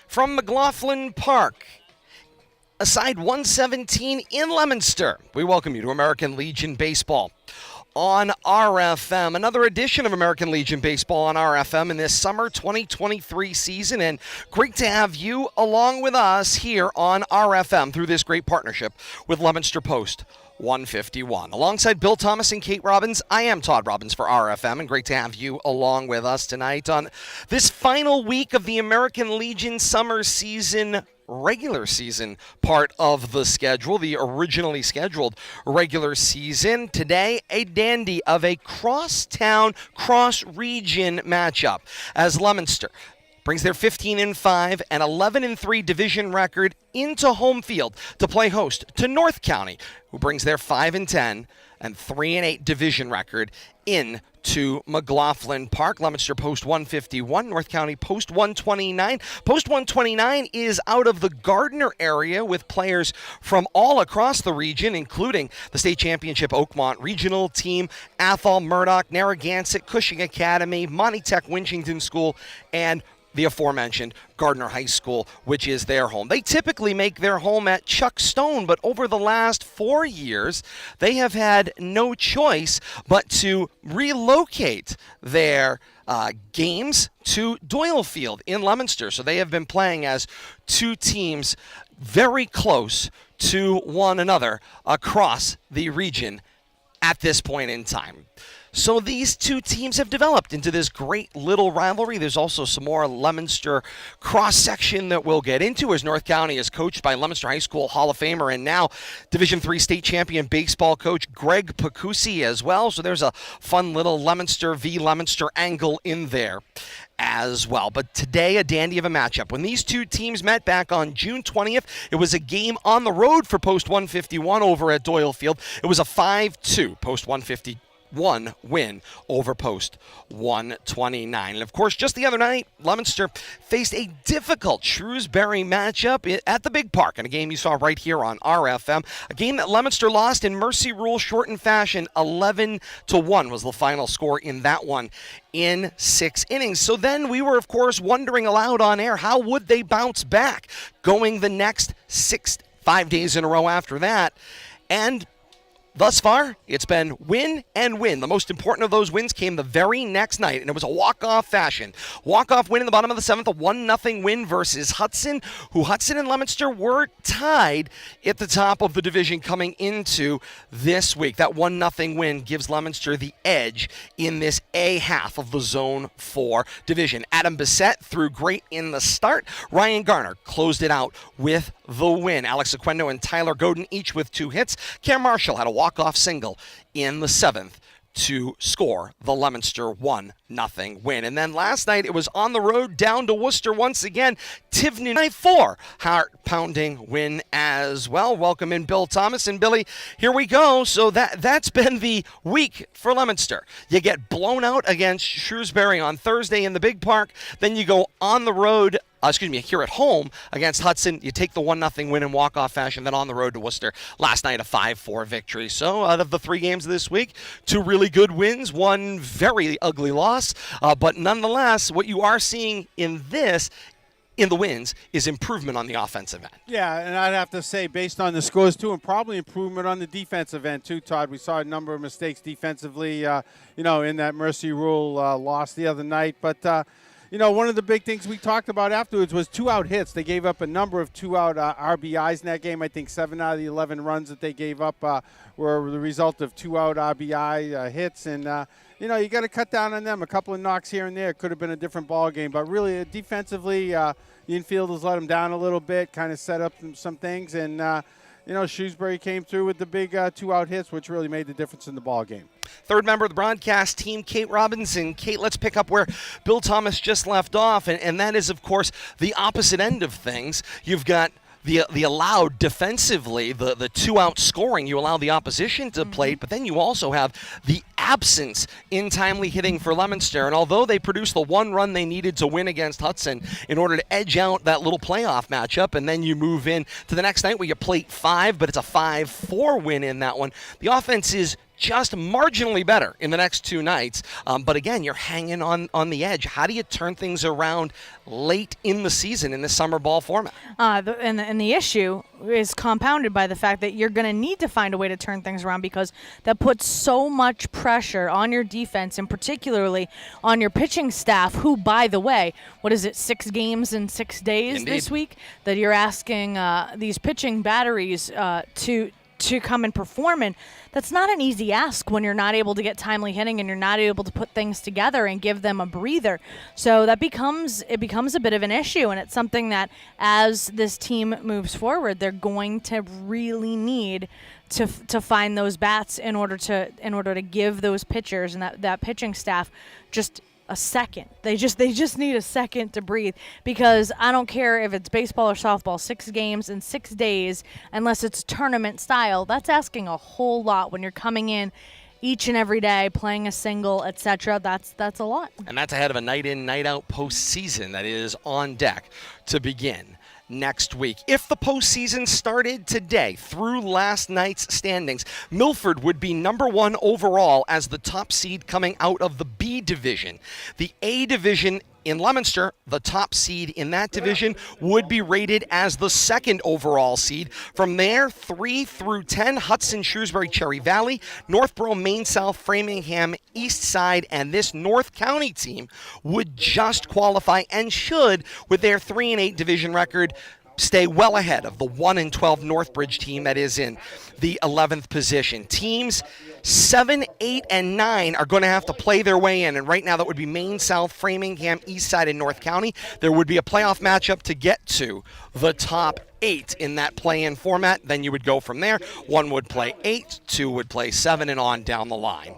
from McLaughlin Park, aside 117 in Leominster, we welcome you to American Legion Baseball on RFM. Another edition of American Legion Baseball on RFM in this summer 2023 season, and great to have you along with us here on RFM through this great partnership with Leominster Post 151. Alongside Bill Thomas and Kate Robbins, I am Todd Robbins for RFM, and great to have you along with us tonight on this final week of the American Legion summer season, regular season part of the schedule, the originally scheduled regular season. Today, a dandy of a cross-town, cross-region matchup as Leominster brings their 15-5 and 11-3 division record into home field to play host to North County, who brings their 5-10 and 3-8 division record into McLaughlin Park. Leominster Post 151, North County Post 129. Post 129 is out of the Gardner area with players from all across the region, including the state championship Oakmont regional team, Athol, Murdoch, Narragansett, Cushing Academy, Monty Tech, Winchington School, and the aforementioned Gardner High School, which is their home. They typically make their home at Chuck Stone, but over the last 4 years, they have had no choice but to relocate their games to Doyle Field in Leominster. So they have been playing as two teams very close to one another across the region at this point in time. So these two teams have developed into this great little rivalry. There's also some more Leominster cross-section that we'll get into, as North County is coached by Leominster High School Hall of Famer and now Division III state champion baseball coach Greg Pacusi as well. So there's a fun little Leominster v. Leominster angle in there as well. But today, a dandy of a matchup. When these two teams met back on June 20th, it was a game on the road for Post 151 over at Doyle Field. It was a 5-2 Post 151 win over Post 129. And of course, just the other night, Leominster faced a difficult Shrewsbury matchup at the Big Park, in a game you saw right here on RFM. A game that Leominster lost in mercy rule shortened fashion. 11-1 was the final score in that one in 6 innings. So then we were, of course, wondering aloud on air, how would they bounce back going the next 5 days in a row after that? And thus far, it's been win and win. The most important of those wins came the very next night, and it was a walk-off fashion. Walk-off win in the bottom of the 7th, a 1-0 win versus Hudson, who Hudson and Leominster were tied at the top of the division coming into this week. That 1-0 win gives Leominster the edge in this A half of the Zone 4 division. Adam Bissett threw great in the start. Ryan Garner closed it out with the win. Alex Aquendo and Tyler Godin each with 2 hits. Cam Marshall had a walk-off single in the 7th to score the Leominster 1-0 win. And then last night it was on the road down to Worcester once again. Tivney 4 heart-pounding win as well. Welcome in Bill Thomas. And Billy, here we go. So that's been the week for Leominster. You get blown out against Shrewsbury on Thursday in the Big Park. Then you go on the road here at home against Hudson. You take the 1-0 win in walk-off fashion, then on the road to Worcester. Last night, a 5-4 victory. So out of the 3 games this week, 2 really good wins, 1 very ugly loss. But nonetheless, what you are seeing in the wins is improvement on the offensive end. Yeah, and I'd have to say, based on the scores, too, and probably improvement on the defensive end, too, Todd. We saw a number of mistakes defensively, in that mercy rule loss the other night. But one of the big things we talked about afterwards was 2-out hits. They gave up a number of 2-out RBIs in that game. I think 7 out of the 11 runs that they gave up were the result of 2-out RBI hits. And, you got to cut down on them. A couple of knocks here and there could have been a different ball game. But really, defensively, the infielders let them down a little bit, kind of set up some things. And, Shrewsbury came through with the big 2-out hits, which really made the difference in the ball game. Third member of the broadcast team, Kate Robinson. Kate, let's pick up where Bill Thomas just left off, and that is, of course, the opposite end of things. You've got the allowed defensively, the 2-out scoring you allow the opposition to play, but then you also have the absence in timely hitting for Leominster. And although they produced the 1 run they needed to win against Hudson in order to edge out that little playoff matchup, and then you move in to the next night where you plate 5, but it's a 5-4 win in that one, the offense is just marginally better in the next 2 nights. But again, you're hanging on the edge. How do you turn things around late in the season in the summer ball format? And the issue is compounded by the fact that you're going to need to find a way to turn things around, because that puts so much pressure on your defense, and particularly on your pitching staff, who, by the way, 6 games in 6 days Indeed. this week, that you're asking these pitching batteries to come and perform in. That's not an easy ask when you're not able to get timely hitting and you're not able to put things together and give them a breather. So that becomes a bit of an issue, and it's something that as this team moves forward, they're going to really need to find those bats in order to give those pitchers and that pitching staff just a second. They just need a second to breathe, because I don't care if it's baseball or softball, 6 games in 6 days, unless it's tournament style, that's asking a whole lot when you're coming in each and every day, playing a single, etc. That's a lot. And that's ahead of a night in, night out postseason that is on deck to begin next week. If the postseason started today through last night's standings, Milford would be number 1 overall as the top seed coming out of the B division. The A division in Leominster, the top seed in that division, would be rated as the 2nd overall seed. From there, 3 through 10, Hudson, Shrewsbury, Cherry Valley, Northborough, Maine South, Framingham, East Side, and this North County team would just qualify and should, with their 3-8 division record, stay well ahead of the 1-12 Northbridge team that is in the 11th position. Teams 7, 8, and 9 are going to have to play their way in, and right now that would be Maine South, Framingham, East Side, and North County. There would be a playoff matchup to get to the top 8 in that play-in format. Then you would go from there. 1 would play 8, 2 would play 7, and on down the line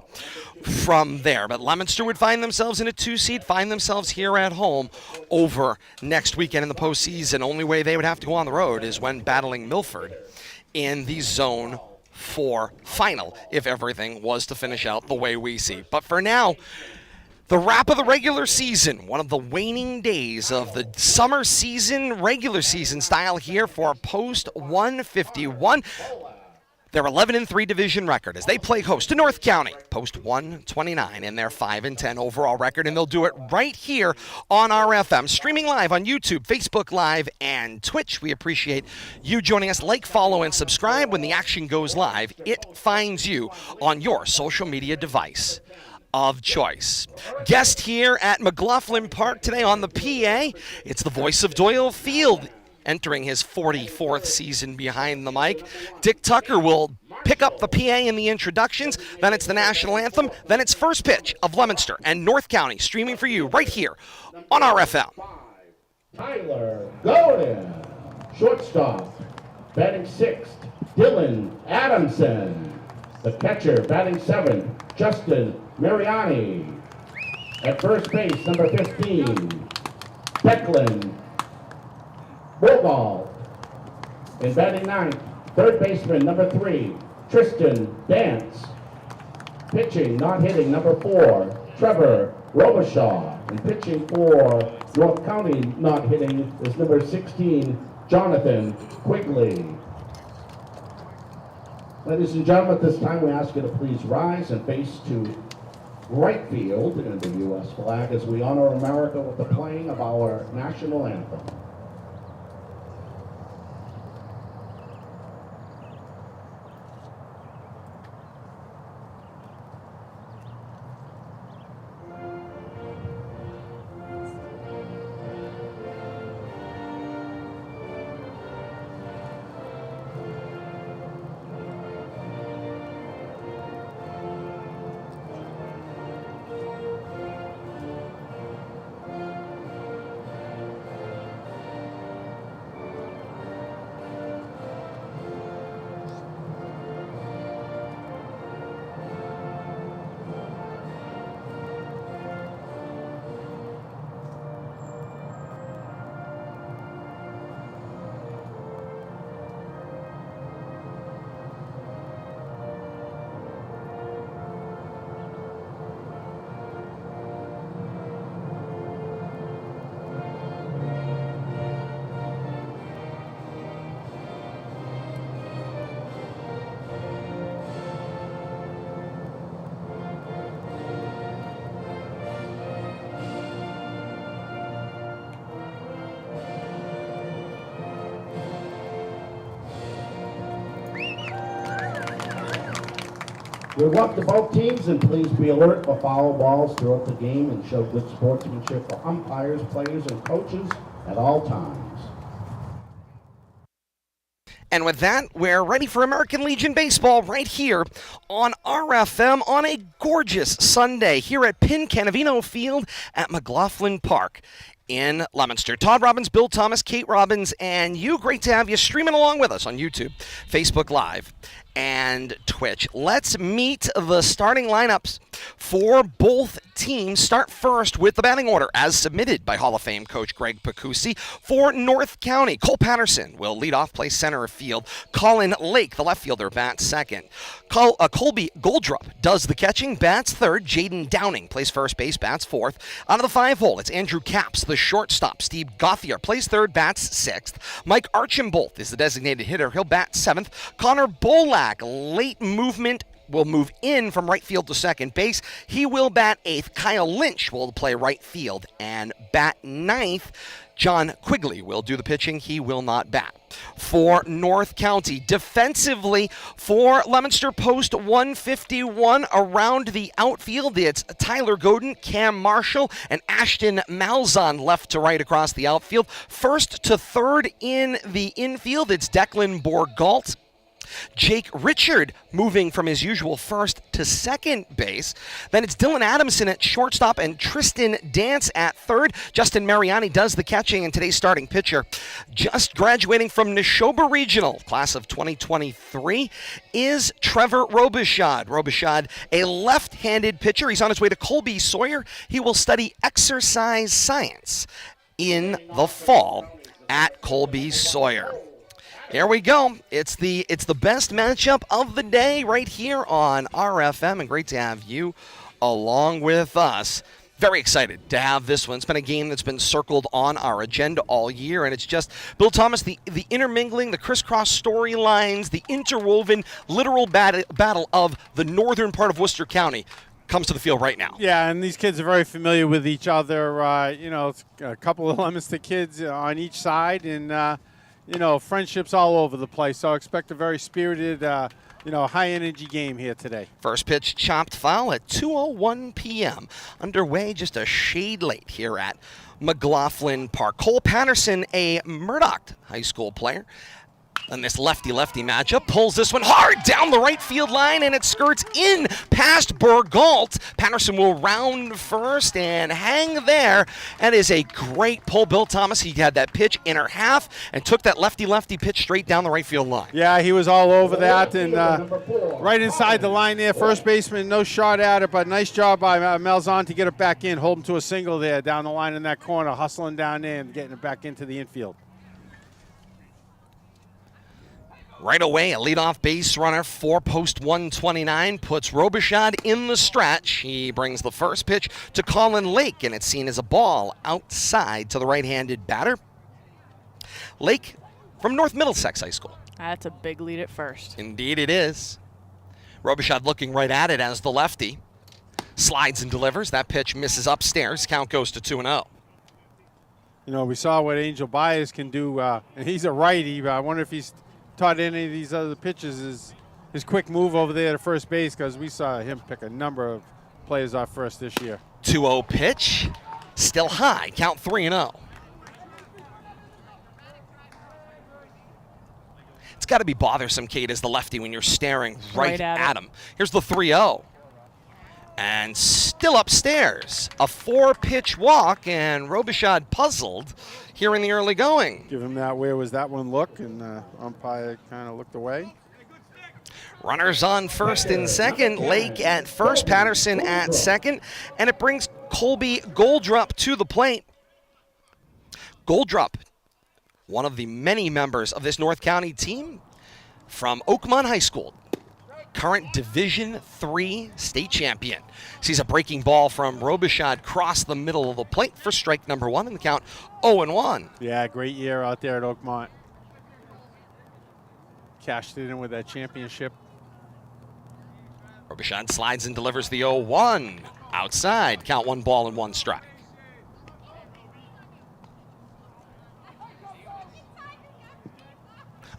from there. But Leominster would find themselves in a 2 seed, find themselves here at home over next weekend in the postseason. Only way they would have to go on the road is when battling Milford in the Zone 4 final, if everything was to finish out the way we see. But for now, the wrap of the regular season, one of the waning days of the summer season, regular season style here for Post 151. Their 11-3 division record as they play host to North County. Post 129 in their 5-10 overall record, and they'll do it right here on RFM, streaming live on YouTube, Facebook Live, and Twitch. We appreciate you joining us. Like, follow, and subscribe. When the action goes live, it finds you on your social media device of choice. Guest here at McLaughlin Park today on the PA, it's the voice of Doyle Field, entering his 44th season behind the mic. Dick Tucker will pick up the PA in the introductions, then it's the national anthem, then it's first pitch of Leominster and North County, streaming for you right here on RFL. Tyler Godin, shortstop, batting 6th, Dylan Adamson. The catcher, batting 7th, Justin Mariani. At first base, number 15, Declan Bogall. In batting 9th, third baseman, number 3, Tristan Dance. Pitching, not hitting, number 4, Trevor Robichaud. And pitching for North County, not hitting, is number 16, Jonathan Quigley. Ladies and gentlemen, at this time we ask you to please rise and face to right field in the U.S. flag as we honor America with the playing of our national anthem. Good luck to both teams, and please be alert for foul balls throughout the game and show good sportsmanship for umpires, players, and coaches at all times. And with that, we're ready for American Legion Baseball right here on RFM on a gorgeous Sunday here at Pincanavino Field at McLaughlin Park in Leominster. Todd Robbins, Bill Thomas, Kate Robbins, and you. Great to have you streaming along with us on YouTube, Facebook Live, and Twitch. Let's meet the starting lineups for both teams. Start first with the batting order as submitted by Hall of Fame coach Greg Pacusi. For North County, Cole Patterson will lead off, play center field. Colin Lake, the left fielder, bats second. Colby Goldrup does the catching, bats third. Jaden Downing plays first base, bats fourth. Out of the 5-hole, it's Andrew Capps, the shortstop. Steve Gothier plays third, bats sixth. Mike Archambault is the designated hitter. He'll bat seventh. Connor Bolak, late movement, will move in from right field to second base. He will bat eighth. Kyle Lynch will play right field and bat ninth. John Quigley will do the pitching. He will not bat. For North County, defensively for Leominster Post 151 around the outfield, it's Tyler Godin, Cam Marshall, and Ashton Malzahn left to right across the outfield. First to third in the infield, it's Declan Borgalt. Jake Richard moving from his usual first to second base. Then it's Dylan Adamson at shortstop and Tristan Dance at third. Justin Mariani does the catching, and today's starting pitcher, just graduating from Neshoba Regional, class of 2023, is Trevor Robichaud. Robichaud, a left-handed pitcher. He's on his way to Colby Sawyer. He will study exercise science in the fall at Colby Sawyer. Here we go. It's the best matchup of the day right here on RFM, and great to have you along with us. Very excited to have this one. It's been a game that's been circled on our agenda all year, and it's just, Bill Thomas, the intermingling, the crisscross storylines, the interwoven literal battle of the northern part of Worcester County comes to the field right now. Yeah, and these kids are very familiar with each other. It's a couple of Leominster kids on each side, and friendships all over the place. So I expect a very spirited, high-energy game here today. First pitch chopped foul at 2:01 p.m. Underway just a shade late here at McLaughlin Park. Cole Patterson, a Murdoch High School player, and this lefty-lefty matchup pulls this one hard down the right field line, and it skirts in past Bergalt. Patterson will round first and hang there. That is a great pull. Bill Thomas, he had that pitch inner half and took that lefty-lefty pitch straight down the right field line. Yeah, he was all over that, and right inside the line there. First baseman, no shot at it, but nice job by Malzahn to get it back in, hold him to a single there down the line in that corner, hustling down there and getting it back into the infield. Right away, a leadoff base runner for post 129 puts Robichaud in the stretch. He brings the first pitch to Colin Lake, and it's seen as a ball outside to the right-handed batter. Lake from North Middlesex High School. That's a big lead at first. Indeed it is. Robichaud looking right at it as the lefty. Slides and delivers. That pitch misses upstairs. Count goes to 2-0. We saw what Angel Baez can do, and he's a righty, but I wonder if he's taught any of these other pitches his quick move over there to first base, because we saw him pick a number of players off first this year. 2-0 pitch, still high, count 3-0. It's got to be bothersome, Kate, as the lefty when you're staring right at him. Here's the 3-0. And still upstairs, a 4-pitch walk, and Robichaud puzzled here in the early going. Give him that, where was that one look, and umpire kind of looked away. Runners on first and second, Lake at first, Patterson at second, and it brings Colby Goldrup to the plate. Goldrup, one of the many members of this North County team from Oakmont High School. Current Division III state champion. Sees a breaking ball from Robichaud cross the middle of the plate for strike number one, and the count 0-1. Yeah, great year out there at Oakmont. Cashed it in with that championship. Robichaud slides and delivers the 0-1. Outside, count 1 ball and 1 strike.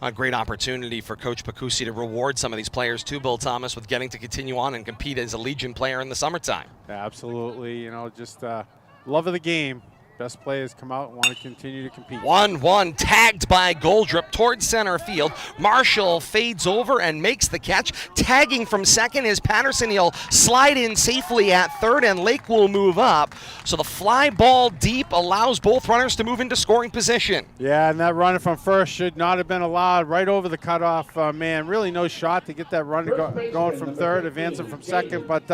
A great opportunity for Coach Pacusi to reward some of these players too, Bill Thomas, with getting to continue on and compete as a Legion player in the summertime. Absolutely. You know, just love of the game. Best players come out and want to continue to compete. 1-1, tagged by Goldrup towards center field. Marshall fades over and makes the catch. Tagging from second is Patterson. He'll slide in safely at third, and Lake will move up. So the fly ball deep allows both runners to move into scoring position. Yeah, and that runner from first should not have been allowed. Right over the cutoff man. Really no shot to get that runner going from third, advancing from second. But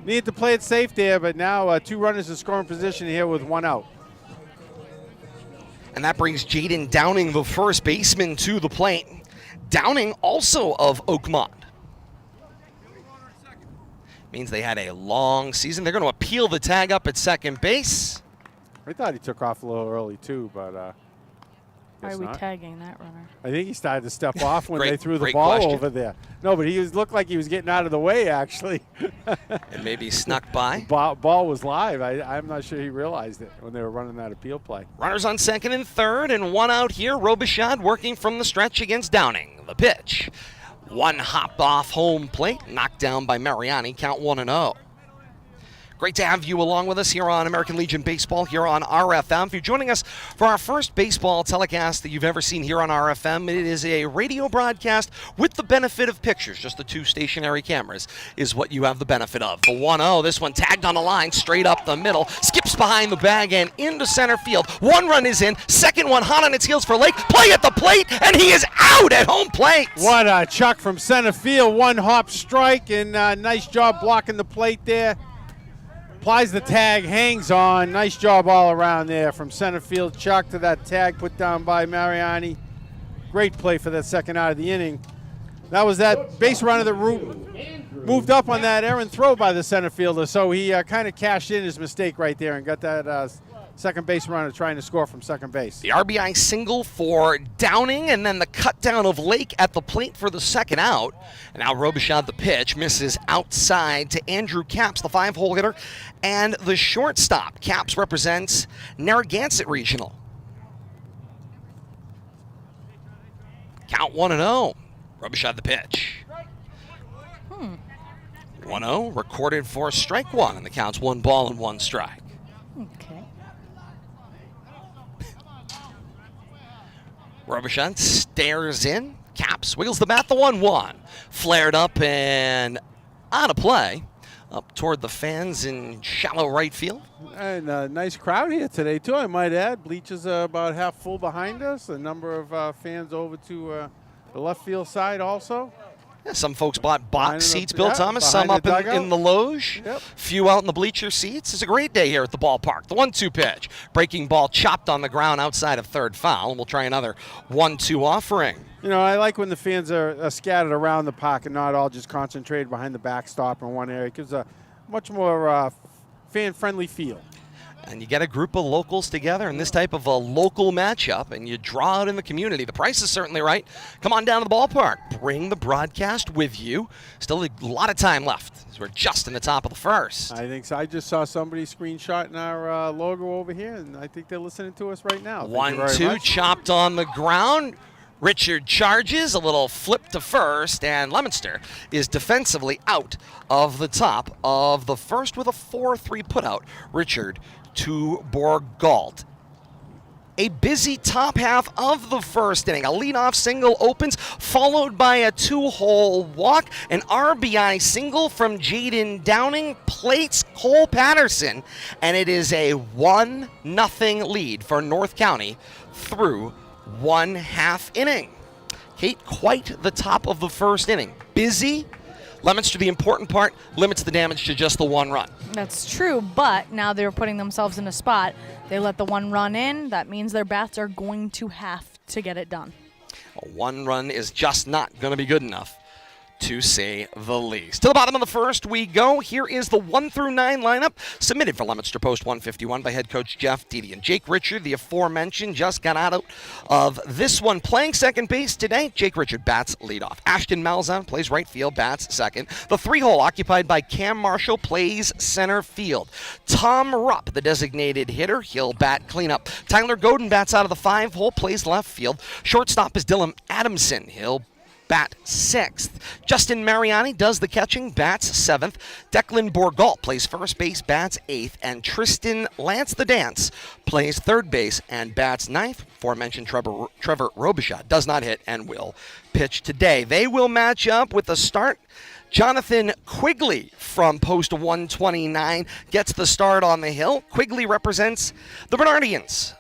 needed to play it safe there. But now 2 runners in scoring position here with 1 out. And that brings Jaden Downing, the first baseman, to the plate. Downing also of Oakmont. Means they had a long season. They're going to appeal the tag up at second base. I thought he took off a little early too, but Why are we tagging that runner? I think he started to step off when they threw the great ball question. over there. No, but he looked like he was getting out of the way, actually. And maybe snuck by. Ball was live. I'm not sure he realized it when they were running that appeal play. Runners on second and third, and 1 out here. Robichaud working from the stretch against Downing. The pitch. 1 hop off home plate, knocked down by Mariani. Count 1-0. Great to have you along with us here on American Legion Baseball, here on RFM. If you're joining us for our first baseball telecast that you've ever seen here on RFM, it is a radio broadcast with the benefit of pictures. Just the 2 stationary cameras is what you have the benefit of. The 1-0, this one tagged on the line, straight up the middle, skips behind the bag and into center field. 1 run is in, second one hot on its heels for Lake. Play at the plate, and he is out at home plate. What a chuck from center field. 1 hop strike, and nice job blocking the plate there. Applies the tag, hangs on. Nice job all around there from center field. Chuck to that tag put down by Mariani. Great play for that second out of the inning. That was that base runner that moved up on that errant throw by the center fielder. So he kind of cashed in his mistake right there and got that second base runner trying to score from second base. The RBI single for Downing, and then the cut down of Lake at the plate for the second out. And now Robichaud, the pitch, misses outside to Andrew Capps, the 5-hole hitter, and the shortstop. Capps represents Narragansett Regional. Count 1-0. Robichaud, the pitch. 1-0, recorded for strike 1, and the count's 1 ball and 1 strike. Okay. Robichaud stares in. Capps wiggles the bat, the 1-1. Flared up and on a play up toward the fans in shallow right field. And a nice crowd here today, too, I might add. Bleachers are about half full behind us. A number of fans over to the left field side also. Yeah, some folks bought box seats, Bill yeah, Thomas, some up in the loge, Yep. few out in the bleacher seats. It's a great day here at the ballpark. The 1-2 pitch. Breaking ball chopped on the ground outside of third foul, and we'll try another 1-2 offering. You know, I like when the fans are scattered around the park and not all just concentrated behind the backstop in one area. It gives a much more fan-friendly feel. And you get a group of locals together in this type of a local matchup, and you draw out in the community. The price is certainly right. Come on down to the ballpark. Bring the broadcast with you. Still a lot of time left, as we're just in the top of the first. I think so. I just saw somebody screenshotting our logo over here, and I think they're listening to us right now. 1-2, chopped on the ground. Richard charges, a little flip to first, and Leominster is defensively out of the top of the first with a 4-3 putout. Richard to Borgault. A busy top half of the first inning. A leadoff single opens, followed by a 2-hole walk. An RBI single from Jaden Downing plates Cole Patterson, and it is a 1-0 lead for North County through 1/2 inning. Kate, quite the top of the first inning. Busy. Leominster, the important part, limits the damage to just the 1 run. That's true, but now they're putting themselves in a spot. They let the 1 run in. That means their bats are going to have to get it done. A 1 run is just not going to be good enough to say the least. To the bottom of the first we go. Here is the 1 through 9 lineup submitted for Leominster Post 151 by head coach Jeff Deedy. And Jake Richard, the aforementioned, just got out of this one. Playing second base today, Jake Richard bats leadoff. Ashton Malzahn plays right field, bats second. The 3-hole occupied by Cam Marshall plays center field. Tom Rupp, the designated hitter, he'll bat cleanup. Tyler Godin bats out of the 5-hole, plays left field. Shortstop is Dylan Adamson. He'll bat 6th. Justin Mariani does the catching, bats 7th. Declan Borgalt plays first base, bats 8th. And Tristan Lance the Dance plays third base and bats 9th. Aforementioned Trevor Robichaud does not hit and will pitch today. They will match up with the start. Jonathan Quigley from Post 129 gets the start on the hill. Quigley represents the Bernardians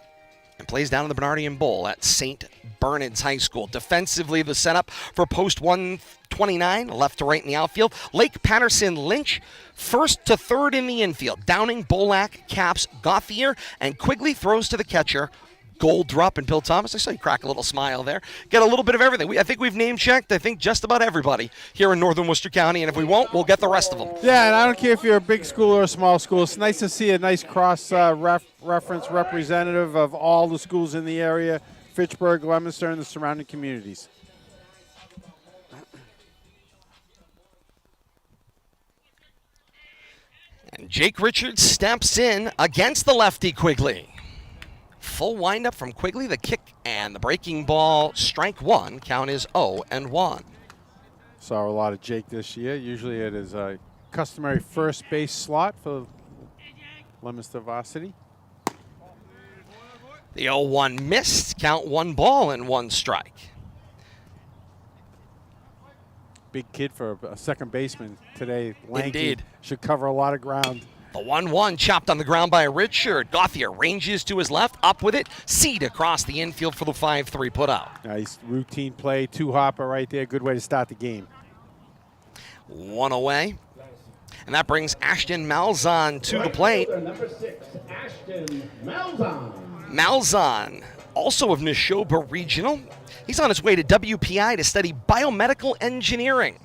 and plays down in the Bernardian Bowl at St. Bernard's High School. Defensively, the setup for Post 129, left to right in the outfield. Lake Patterson Lynch, first to third in the infield. Downing, Bolak, Caps, Gauthier, and Quigley throws to the catcher, Goldrup and Bill Thomas. I saw you crack a little smile there. Get a little bit of everything. I think we've name-checked, just about everybody here in northern Worcester County, and if we won't, we'll get the rest of them. Yeah, and I don't care if you're a big school or a small school. It's nice to see a nice cross-reference representative of all the schools in the area, Fitchburg, Leominster, and the surrounding communities. And Jake Richards steps in against the lefty Quigley. Full windup from Quigley, the kick and the breaking ball, strike one. Count is 0-1. Saw a lot of Jake this year. Usually it is a customary first base slot for Leominster varsity. The 0-1 missed. Count 1 ball and 1 strike. Big kid for a second baseman today. Lanky. Indeed. Should cover a lot of ground. The 1-1 chopped on the ground by Richard. Gauthier ranges to his left, up with it. Seed across the infield for the 5-3 put out. Nice routine play, 2-hopper right there. Good way to start the game. 1 away. And that brings Ashton Malzahn to the plate. Number 6, Ashton Malzahn. Malzahn, also of Neshoba Regional. He's on his way to WPI to study biomedical engineering.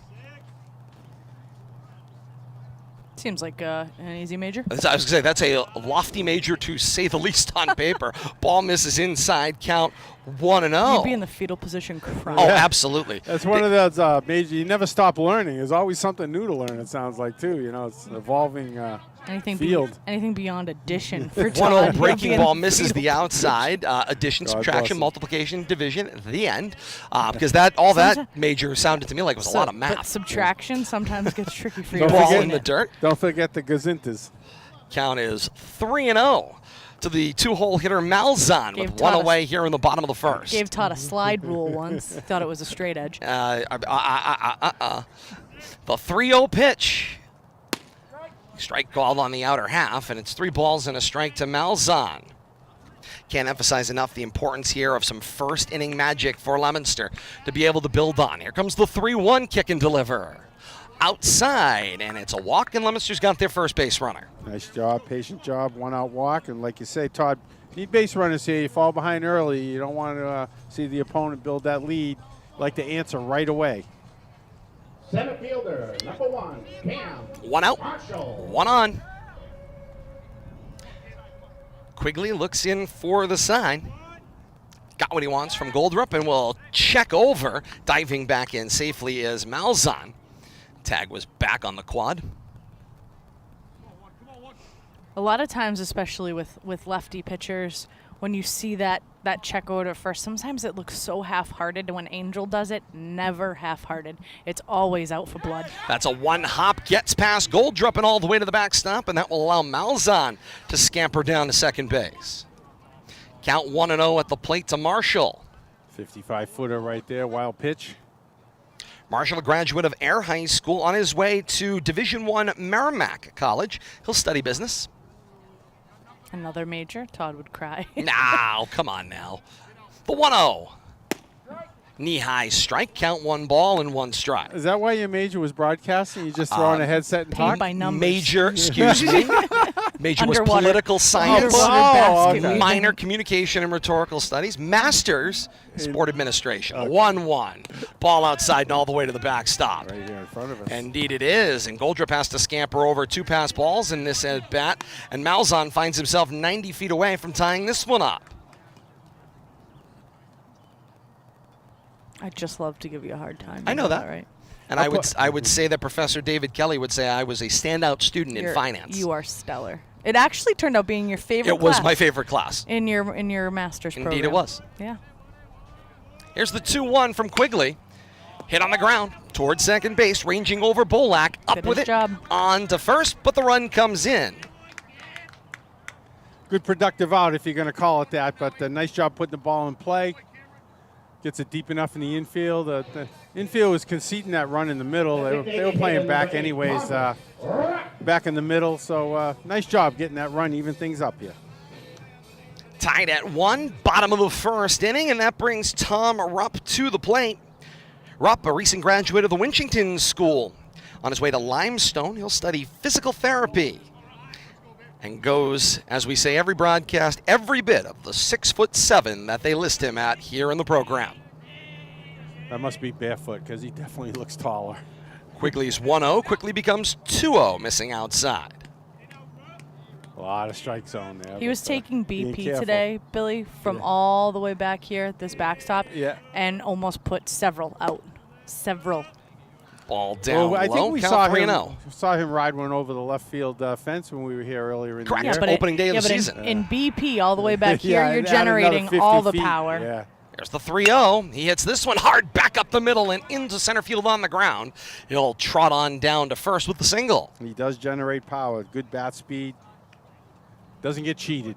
Seems like an easy major. I was going to say, that's a lofty major to say the least on paper. Ball misses inside, count 1-0. You'd be in the fetal position crying. Oh, absolutely. That's one of those major. You never stop learning. There's always something new to learn. It sounds like too. You know, it's an evolving field. Anything beyond addition for Todd. 1-0 breaking ball misses the outside. Addition, subtraction, multiplication, division, the end. Because that major sounded to me like it was a lot of math. But subtraction sometimes gets tricky for you. Ball in the dirt. Don't forget the gazintas. Count is 3-0 to the 2-hole hitter Malzahn with 1 away here in the bottom of the first. Gave Todd a slide rule once. Thought it was a straight edge. The 3-0 pitch. Strike called on the outer half, and it's 3 balls and a strike to Malzahn. Can't emphasize enough the importance here of some first inning magic for Leominster to be able to build on. Here comes the 3-1 kick and deliver. Outside, and it's a walk, and Leominster's got their first base runner. Nice job, patient job, 1-out walk. And like you say, Todd, need base runners here. You fall behind early. You don't want to see the opponent build that lead. Like to answer right away. Center fielder, number 1, Cam. 1 out, Marshall. 1 on. Quigley looks in for the sign. Got what he wants from Goldrup and will check over. Diving back in safely is Malzahn. Tag was back on the quad. A lot of times, especially with lefty pitchers, when you see that check out at first, sometimes it looks so half-hearted. When Angel does it, never half-hearted. It's always out for blood. That's a 1-hop, gets past Goldrup and all the way to the backstop, and that will allow Malzahn to scamper down to second base. Count 1-0 at the plate to Marshall. 55-footer right there, wild pitch. Marshall, a graduate of Air High School, on his way to Division I Merrimack College. He'll study business. Another major, Todd would cry. Now, come on now. The 1-0. Knee-high strike, count 1 ball and 1 strike. Is that why your major was broadcasting? You just throw on a headset and Paid talk? by numbers. Major, excuse me. Major was Underwater. political science, Underwater Oh, basket okay. minor communication and rhetorical studies, master's sport administration. 1-1. Ball outside and all the way to the backstop. Right here in front of us. Indeed it is, and Goldrup has to scamper over 2 pass balls in this at bat, and Malzahn finds himself 90 feet away from tying this one up. I'd just love to give you a hard time. I know that. Right? And I would say that Professor David Kelly would say I was a standout student in finance. You are stellar. It actually turned out being your favorite It was class my favorite class. in your master's program. Indeed it was. Yeah. Here's the 2-1 from Quigley. Hit on the ground towards second base, ranging over Bolak. Up Good with his it. job. On to first, but the run comes in. Good productive out if you're going to call it that, but nice job putting the ball in play. Gets it deep enough in the infield. The infield was conceding that run in the middle. They were playing back anyways, back in the middle. So nice job getting that run, even things up here. Tied at 1, bottom of the first inning, and that brings Tom Rupp to the plate. Rupp, a recent graduate of the Winchington School. On his way to Limestone, he'll study physical therapy. And goes, as we say every broadcast, every bit of the 6'7" that they list him at here in the program. That must be barefoot because he definitely looks taller. Quigley's 1-0 quickly becomes 2-0, missing outside. A lot of strike zone there. He was but, taking being BP careful. today, Billy, from all the way back here at this backstop. Yeah. And almost put several out. Several. Ball down Well, I low, think we count saw 3-0. saw him ride one over the left field fence when we were here earlier in Correct. the year. but opening day of the but season. In BP, all the way back here, Yeah, you're and add another generating 50 all the feet. power. Yeah. There's the 3-0. He hits this one hard back up the middle and into center field on the ground. He'll trot on down to first with the single. He does generate power. Good bat speed. Doesn't get cheated.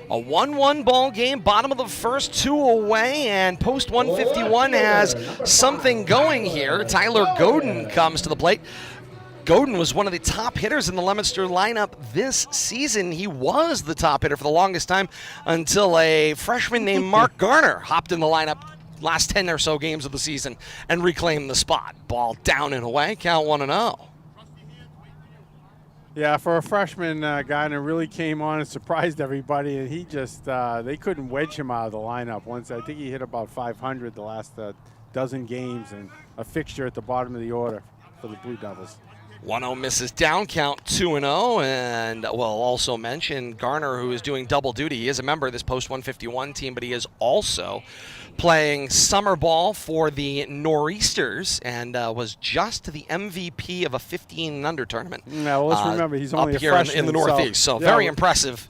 A 1-1 ball game, bottom of the first, 2 away, and Post 151 has something going here. Tyler Godin comes to the plate. Godin was one of the top hitters in the Leominster lineup this season. He was the top hitter for the longest time until a freshman named Mark Garner hopped in the lineup last 10 or so games of the season and reclaimed the spot. Ball down and away, count 1-0. Yeah, for a freshman guy, and it really came on and surprised everybody. And he just, they couldn't wedge him out of the lineup once. I think he hit about 500 the last dozen games and a fixture at the bottom of the order for the Blue Devils. 1-0 misses down, count 2-0, and we'll also mention Garner, who is doing double duty. He is a member of this Post 151 team, but he is also playing summer ball for the Nor'easters and was just the MVP of a 15-and-under tournament. Yeah, well, let's remember he's only up a here freshman in the Northeast, so yeah, very impressive.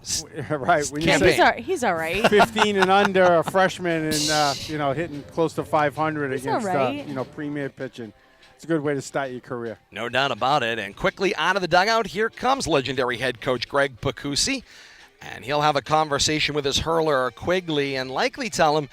Right. When you Campaign. say He's all right. 15 and under, a freshman, and hitting close to 500 He's against all right. premier pitching. It's a good way to start your career. No doubt about it. And quickly out of the dugout, here comes legendary head coach Greg Pacusi. And he'll have a conversation with his hurler Quigley and likely tell him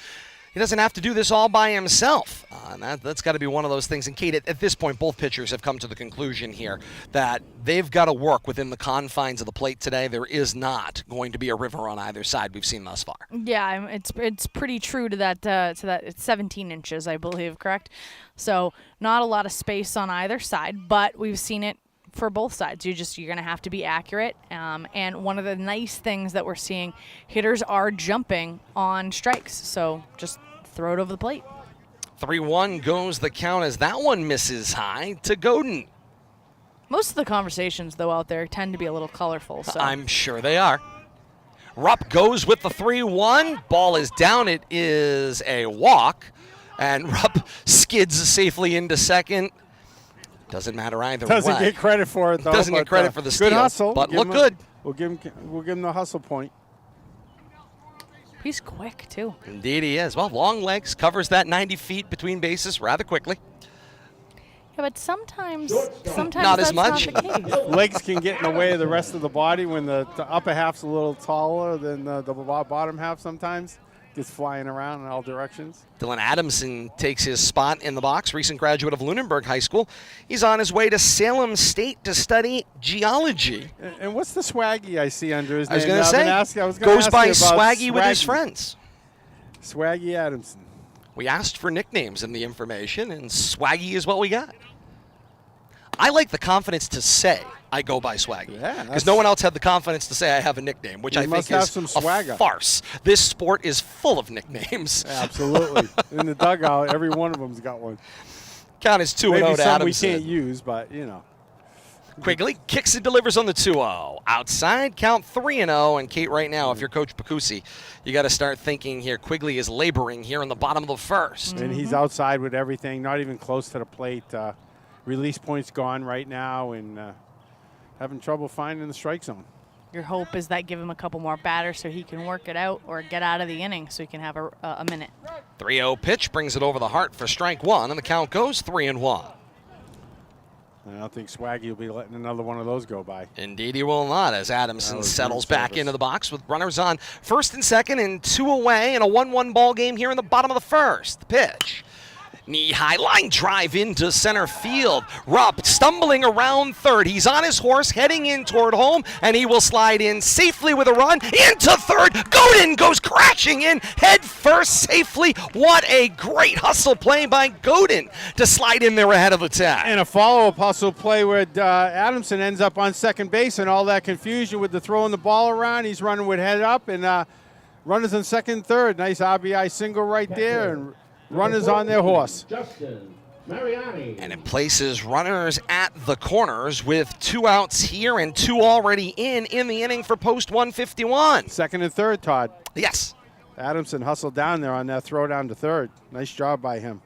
he doesn't have to do this all by himself. And that's got to be one of those things. And Kate, at this point, both pitchers have come to the conclusion here that they've got to work within the confines of the plate today. There is not going to be a river on either side we've seen thus far. Yeah, it's pretty true to that. It's 17 inches, I believe, correct? So not a lot of space on either side, but we've seen it for both sides. You're going to have to be accurate. And one of the nice things that we're seeing, hitters are jumping on strikes. So just throw it over the plate. 3-1 goes the count as that one misses high to Godin. Most of the conversations, though, out there tend to be a little colorful. So I'm sure they are. Rupp goes with the 3-1. Ball is down. It is a walk. And Rupp skids safely into second. Doesn't matter either way. Doesn't get credit for it, though. Doesn't get credit for the steal, Good hustle. but Give look him good. We'll give him the hustle point. he's quick, too. Indeed he is. Well, long legs, covers that 90 feet between bases rather quickly. Yeah, but sometimes Not as that's much. not the case. Legs can get in the way of the rest of the body when the upper half's a little taller than the bottom half sometimes. Gets flying around in all directions. Dylan Adamson takes his spot in the box, recent graduate of Lunenburg High School. He's on his way to Salem State to study geology. And what's the Swaggy I see under his name? I was going to say, I was gonna goes ask by you about Swaggy with his friends. Swaggy Adamson. We asked for nicknames in the information, and Swaggy is what we got. I like the confidence to say I go by Swaggy. Yeah, Because no one else had the confidence to say I have a nickname, which I must think have is some a swagger. farce. This sport is full of nicknames. Absolutely. In the dugout, every one of them's got one. Count is 2-0 to Maybe some we Adamson. can't use, but, you know. Quigley kicks and delivers on the 2-0. Outside, count 3-0. And Kate, right now, if you're Coach Pacusi, you got to start thinking here. Quigley is laboring here in the bottom of the first. And he's outside with everything, not even close to the plate. Release points gone right now, and having trouble finding the strike zone. Your hope is that give him a couple more batters so he can work it out or get out of the inning so he can have a minute. 3-0 pitch brings it over the heart for strike one, and the count goes 3-1. I don't think Swaggy will be letting another one of those go by. Indeed, he will not, as That Adamson was settles great back service. into the box with runners on first and second and 2 away in a 1-1 ball game here in the bottom of the first. The pitch. Knee-high line drive into center field. Rupp stumbling around third. He's on his horse heading in toward home, and he will slide in safely with a run into third. Godin goes crashing in head first safely. What a great hustle play by Godin to slide in there ahead of the tag. And a follow-up hustle play where Adamson ends up on second base, and all that confusion with the throwing the ball around. He's running with head up, and runners on second and third. Nice RBI single right there, and runners on their horse. Justin Mariani. And it places runners at the corners with 2 outs here and 2 already in the inning for post 151. Second and third, Todd. Yes. Adamson hustled down there on that throw down to third. Nice job by him,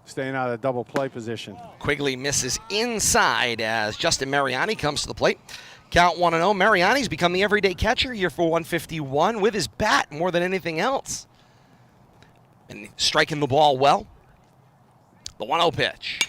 staying out of double play position. Quigley misses inside as Justin Mariani comes to the plate. Count 1-0. Mariani's become the everyday catcher here for 151 with his bat more than anything else. And striking the ball well. The 1-0 pitch.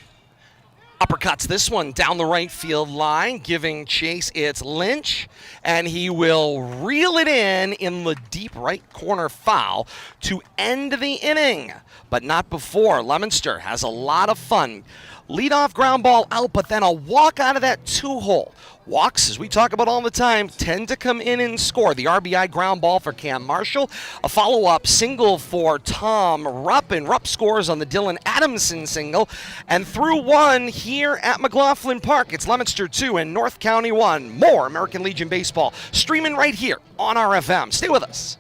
Uppercuts this one down the right field line, giving chase. It's Lynch, and he will reel it in the deep right corner foul to end the inning. But not before. Leominster has a lot of fun. Leadoff ground ball out, but then a walk out of that 2-hole. Walks, as we talk about all the time, tend to come in and score. The RBI ground ball for Cam Marshall. A follow-up single for Tom Rupp, and Rupp scores on the Dylan Adamson single. And through one here at McLaughlin Park, it's Leominster 2 and North County 1. More American Legion baseball streaming right here on RFM. Stay with us.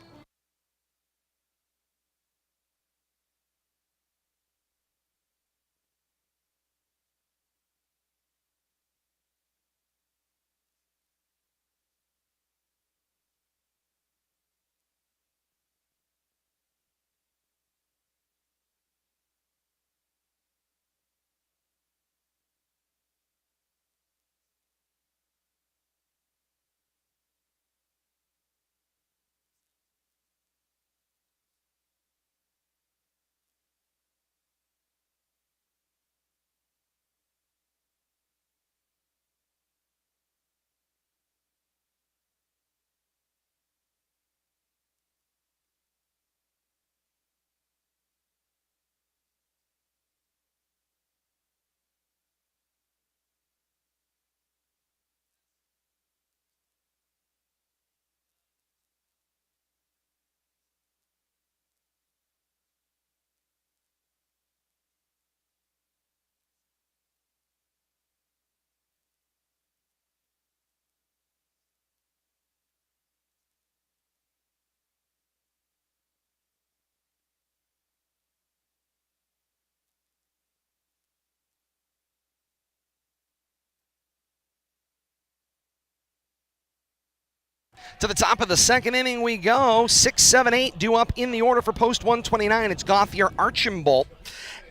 To the top of the second inning we go. 6, 7, 8 due up in the order for post 129. It's Gauthier, Archambault,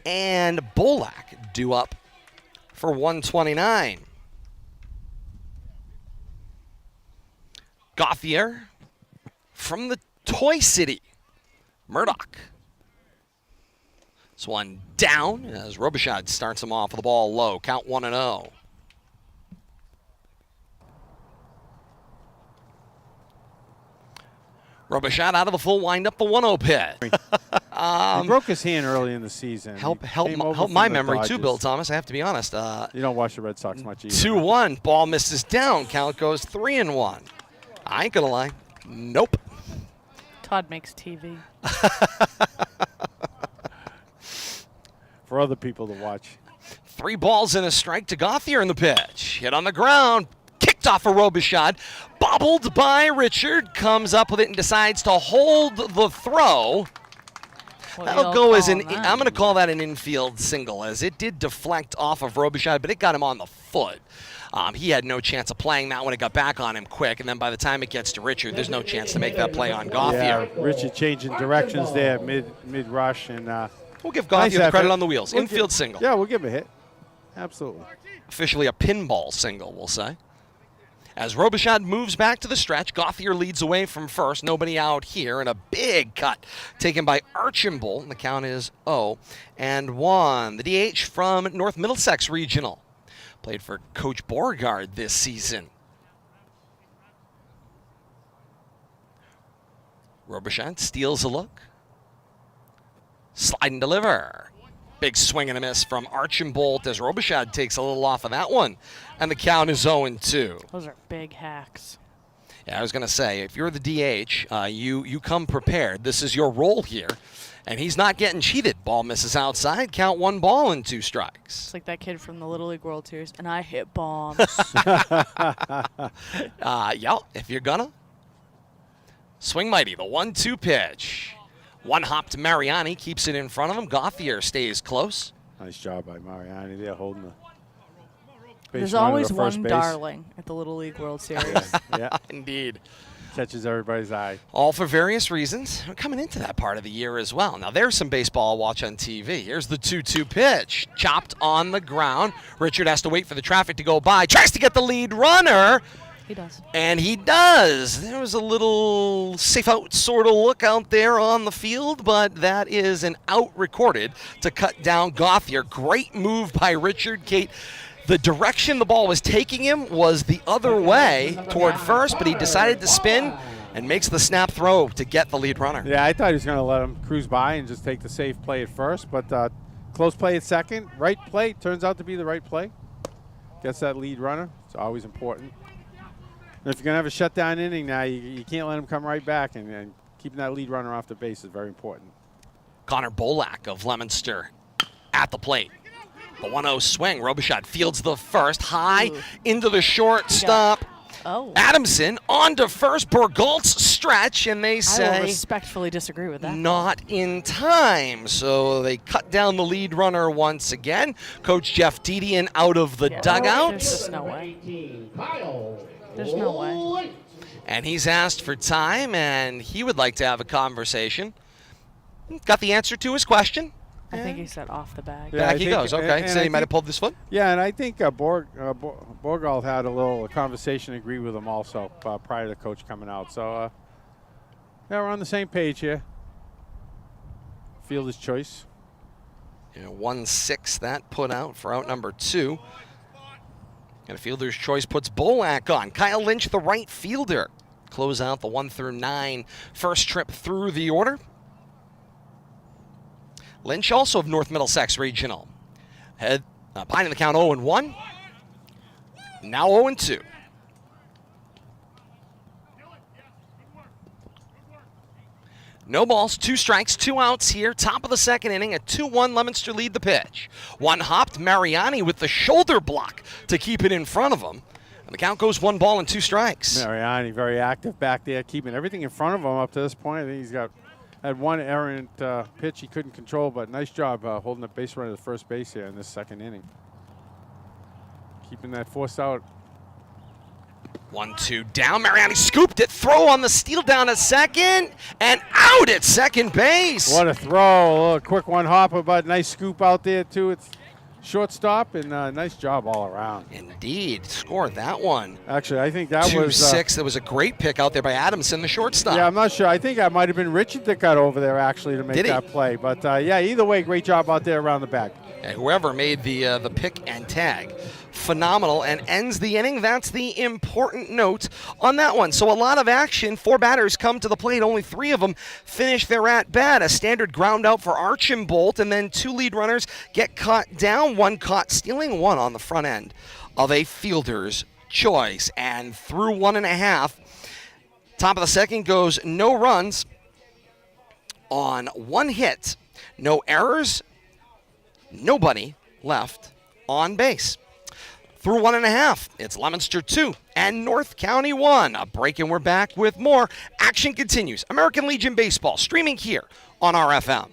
and Bolak due up for 129. Gauthier from the Toy City. Murdoch. This one down as Robichaud starts him off with the ball low. Count 1-0. Robichaud out of the full windup, the 1-0 pitch. He broke his hand early in the season. Help He came over from my the memory too, Dodgers. Bill Thomas. I have to be honest. You don't watch the Red Sox much either. 2-1. Ball misses down. Count goes 3-1. I ain't gonna lie. Nope. Todd makes TV. For other people to watch. 3 balls and a strike to Gauthier in the pitch. Hit on the ground. picked off of Robichaud, bobbled by Richard, comes up with it and decides to hold the throw. That'll go as I'm going to call that an infield single, as it did deflect off of Robichaud, but it got him on the foot. He had no chance of playing that one. It got back on him quick, and then by the time it gets to Richard, there's no chance to make that play on Gauthier. Yeah, Richard changing directions there mid-rush. And we'll give Gauthier nice the credit effort. on the wheels. Infield single. Yeah, we'll give him a hit. Absolutely. Officially a pinball single, we'll say. As Robichaud moves back to the stretch, Gauthier leads away from first. Nobody out here, and a big cut taken by Archambault. And the count is 0-1. The DH from North Middlesex Regional. Played for Coach Beauregard this season. Robichaud steals a look. Slide and deliver. Big swing and a miss from Archambault as Robichaud takes a little off of that one. And the count is 0-2. Those are big hacks. Yeah, I was going to say, if you're the DH, you come prepared. This is your role here. And he's not getting cheated. Ball misses outside. Count 1 ball and 2 strikes. It's like that kid from the Little League World Series, and I hit bombs. Yeah, if you're gonna. Swing mighty, the 1-2 pitch. One hop to Mariani, keeps it in front of him. Gauthier stays close. Nice job by Mariani there holding the base There's runner to always first one base. darling at the Little League World Series. Yeah, Indeed. catches everybody's eye. All for various reasons. We're coming into that part of the year as well. Now, there's some baseball I'll watch on TV. Here's the 2-2 pitch. Chopped on the ground. Richard has to wait for the traffic to go by. Tries to get the lead runner. He does. And he does. There was a little safe out sort of look out there on the field, but that is an out recorded to cut down Gauthier. Great move by Richard. Kate, the direction the ball was taking him was the other way toward first, but he decided to spin and makes the snap throw to get the lead runner. Yeah, I thought he was going to let him cruise by and just take the safe play at first, but close play at second. Right play turns out to be the right play. Gets that lead runner. It's always important. And if you're going to have a shutdown inning now, you can't let him come right back, and keeping that lead runner off the base is very important. Connor Bolak of Leominster at the plate. The 1-0 swing. Robichaud fields the first, high into the shortstop. Oh. Adamson on to first. Borgalt's stretch, and they I will say respectfully disagree with that. not in time. So they cut down the lead runner once again. Coach Jeff Dedian out of the dugout. There's just no way. 18, Kyle. There's no way. And he's asked for time, and he would like to have a conversation. Got the answer to his question. I think he said off the bag. Yeah, Back I he think- goes. Okay, and so I he might have think- pulled his foot. Yeah, and I think Borgald had a little conversation, agree with him also prior to the coach coming out. So, yeah, we're on the same page here. Fielder's choice. 1-6 that put out for out number 2. And a fielder's choice puts Bolak on. Kyle Lynch, the right fielder. Close out the 1-9 first trip through the order. Lynch also of North Middlesex Regional. Binding the count 0-1. Now 0-2. No balls, 2 strikes, 2 outs here. Top of the second inning, a 2-1 Leominster lead the pitch. One hopped Mariani with the shoulder block to keep it in front of him. And the count goes 1 ball and 2 strikes. Mariani very active back there, keeping everything in front of him up to this point. I think he's had one errant pitch he couldn't control, but nice job holding the base runner to first base here in this second inning. Keeping that force out. 1-2 down. Mariani scooped it. Throw on the steal down at second. And out at second base. What a throw. A little quick one hopper, but nice scoop out there, too. It's shortstop, and nice job all around. Indeed. Scored that one. Actually, I think that 2-6. That was a great pick out there by Adamson, the shortstop. Yeah, I'm not sure. I think that might have been Richard that got over there, actually, to make Did he? that play. But, yeah, either way, great job out there around the bag. And whoever made the pick and tag. Phenomenal, and ends the inning. That's the important note on that one. So a lot of action. 4 batters come to the plate. Only 3 of them finish their at-bat. A standard ground out for Archambault, and then 2 lead runners get caught down. 1 caught stealing, 1 on the front end of a fielder's choice. And through 1.5, top of the second goes no runs on 1 hit. No errors, nobody left on base. through 1.5. It's Leominster 2 and North County 1. A break and we're back with more. Action continues. American Legion Baseball streaming here on RFM.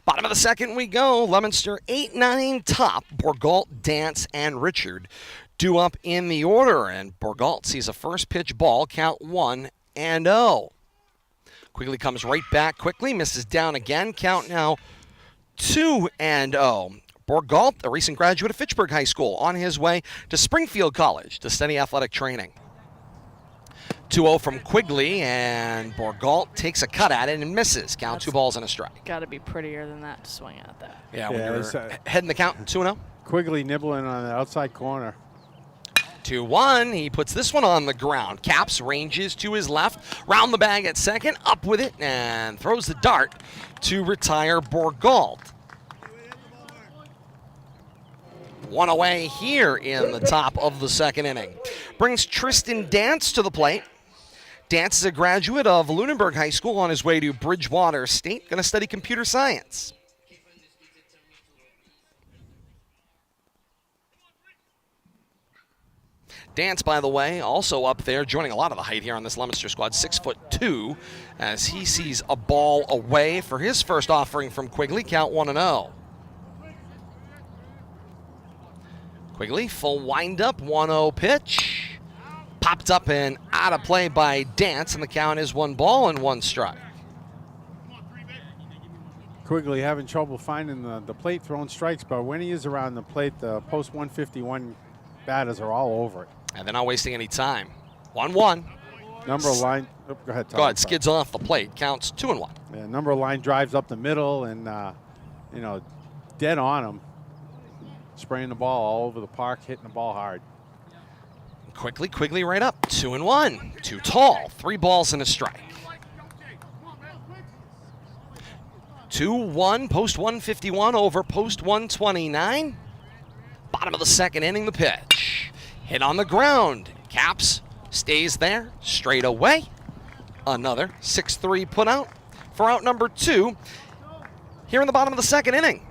Bottom of the second we go. Leominster 8-9 top. Bourgault, Dance, and Richard due up in the order. And Bourgault sees a first pitch ball, count 1-0. Quigley comes right back quickly, misses down again. Count now 2-0. Bourgault, a recent graduate of Fitchburg High School, on his way to Springfield College to study athletic training. 2-0 from Quigley, and Bourgault takes a cut at it and misses. Count 2 balls and a strike. Got to be prettier than that to swing at that. Yeah, when you're heading the count 2-0. Quigley nibbling on the outside corner. 2-1. He puts this one on the ground. Caps ranges to his left, round the bag at second, up with it, and throws the dart to retire Bourgault. One away here in the top of the second inning. Brings Tristan Dance to the plate. Dance is a graduate of Lunenburg High School on his way to Bridgewater State, going to study computer science. Dance, by the way, also up there, joining a lot of the height here on this Leominster squad, 6'2", as he sees a ball away for his first offering from Quigley, count 1-0. Quigley, full windup, 1-0 pitch. Popped up and out of play by Dance, and the count is 1 ball and 1 strike. Quigley having trouble finding the plate, throwing strikes, but when he is around the plate, the post 151 batters are all over it. And they're not wasting any time. 1-1. Number of line. Oh, go ahead, Tom. Go ahead, skids off the plate. Counts 2-1. Yeah, number of line drives up the middle and, dead on him. Spraying the ball all over the park, hitting the ball hard. Quigley right up. 2-1. Too tall. 3 balls and a strike. 2-1. Post 151 over post 129. Bottom of the second inning, the pitch. Hit on the ground. Caps stays there. Straight away. Another 6-3 put out for out number 2 here in the bottom of the second inning.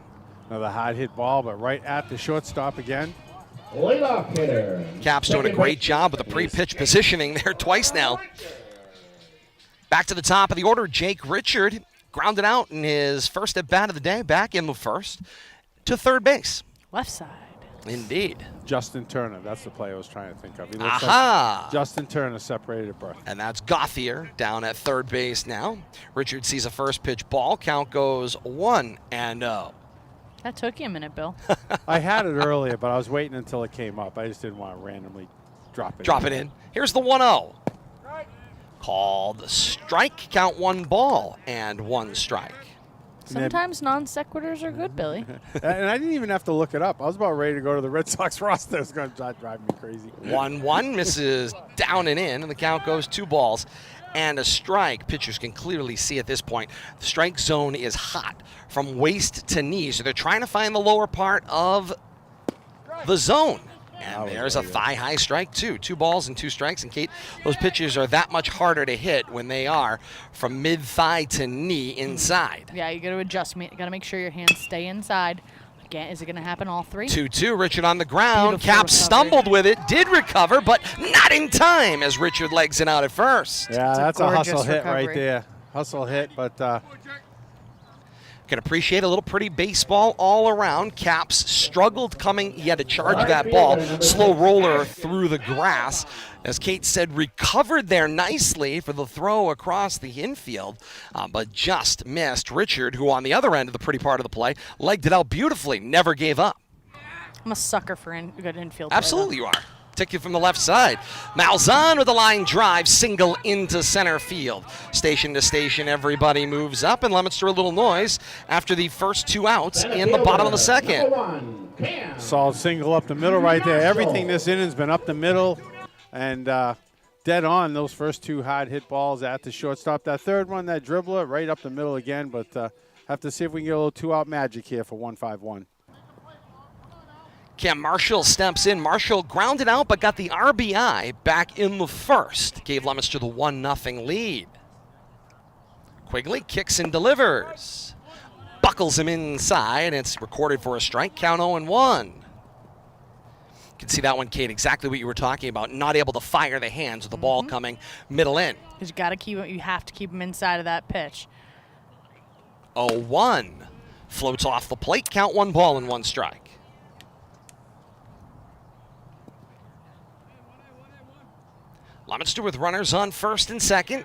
Another hard hit ball, but right at the shortstop again. Leadoff hitter. Caps doing a great job with the pre-pitch positioning there twice now. Back to the top of the order, Jake Richard grounded out in his first at bat of the day, back in the first to third base. Left side. Indeed. Justin Turner, that's the play I was trying to think of. He looks Aha! like Justin Turner separated at birth. And that's Gauthier down at third base now. Richard sees a first pitch ball. Count goes 1-0. That took you a minute, Bill. I had it earlier, but I was waiting until it came up. I just didn't want to randomly drop it in. Here's the 1-0. Called strike. Count 1 ball and 1 strike. Sometimes non sequiturs are good, Billy. And I didn't even have to look it up. I was about ready to go to the Red Sox roster. It's going to drive me crazy. 1-1 misses down and in, and the count goes 2 balls and a strike. Pitchers can clearly see at this point the strike zone is hot from waist to knee, so they're trying to find the lower part of the zone. And there's a thigh-high strike, too. 2 balls and 2 strikes. And, Kate, those pitches are that much harder to hit when they are from mid-thigh to knee inside. Yeah, you got to adjust. You got to make sure your hands stay inside. Again, is it going to happen all 3? 2-2, Richard on the ground. Beautiful Caps recovery. stumbled with it, did recover, but not in time as Richard legs it out at first. Yeah, that's a gorgeous hustle hit recovery. right there. Hustle hit, but Can appreciate a little pretty baseball all around. Caps struggled coming. He had to charge that ball. Slow roller through the grass. As Kate said, recovered there nicely for the throw across the infield, but just missed. Richard, who on the other end of the pretty part of the play, legged it out beautifully, never gave up. I'm a sucker for good infield play, Absolutely you are. particularly from the left side. Malzahn with a line drive, single into center field. Station to station, everybody moves up, and Leominster a little noise after the first 2 outs in the bottom of the second. Solid single up the middle right there. Everything this inning's been up the middle and dead on those first 2 hard hit balls at the shortstop. That third one, that dribbler, right up the middle again, but have to see if we can get a little 2-out magic here for 1-5-1. Cam Marshall steps in. Marshall grounded out but got the RBI back in the first. Gave Leominster the 1-0 lead. Quigley kicks and delivers. Buckles him inside. It's recorded for a strike. Count 0-1. You can see that one, Kate, exactly what you were talking about. Not able to fire the hands with the ball coming middle in. Because you have to keep him inside of that pitch. 0-1. Floats off the plate. Count 1 ball and 1 strike. Leominster with runners on first and second.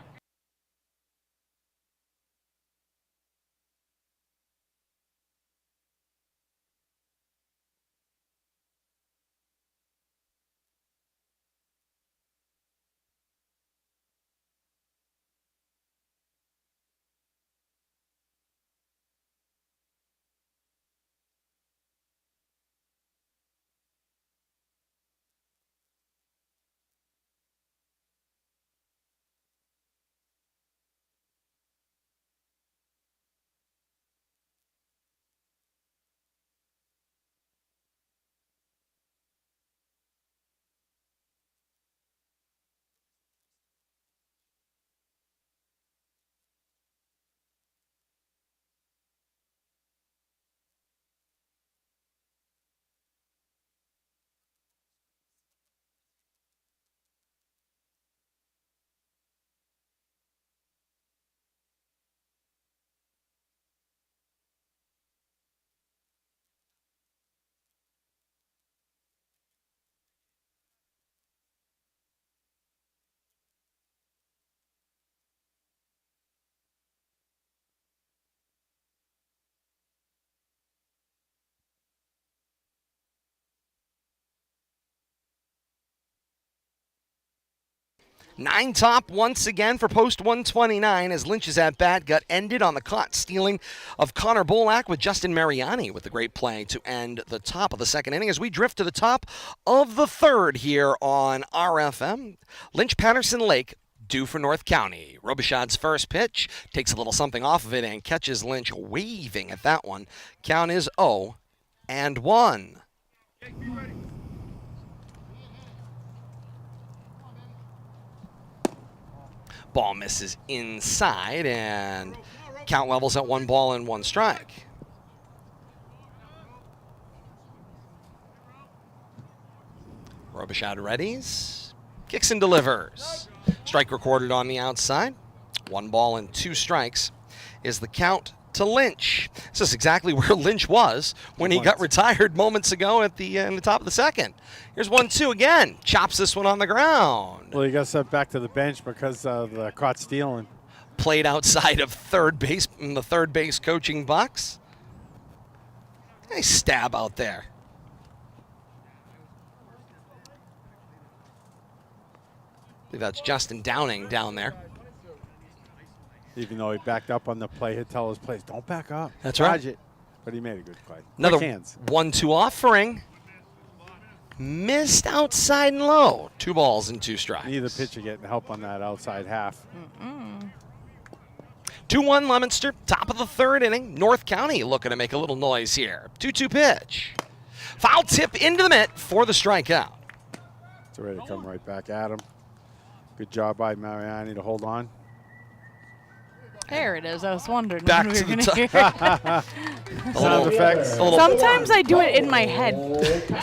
Nine top once again for post 129 as Lynch's at-bat got ended on the caught stealing of Connor Bolak with Justin Mariani with the great play to end the top of the second inning as we drift to the top of the third here on RFM. Lynch Patterson Lake due for North County. Robichaud's first pitch takes a little something off of it and catches Lynch waving at that one. Count is 0-1. Ball misses inside, and count levels at 1 ball and 1 strike. Robichaud readies, kicks and delivers. Strike recorded on the outside. 1 ball and 2 strikes is the count to Lynch. This is exactly where Lynch was when he got retired moments ago at the in the top of the second. Here's 1-2 again. Chops this one on the ground. Well, he got sent back to the bench because of the caught stealing. Played outside of third base in the third base coaching box. Nice stab out there. I think that's Justin Downing down there. Even though he backed up on the play, he'd tell his players, don't back up. That's Charge right. it. But he made a good play. Another Quick hands. 1-2 offering. Missed outside and low. 2 balls and 2 strikes. Neither pitcher getting help on that outside half. 2-1 Leominster, top of the third inning. North County looking to make a little noise here. 2-2 pitch. Foul tip into the mitt for the strikeout. It's ready to come right back at him. Good job by Mariani to hold on. There it is. I was wondering Back when we to were the going to hear it. Sound effects. Sometimes I do it in my head.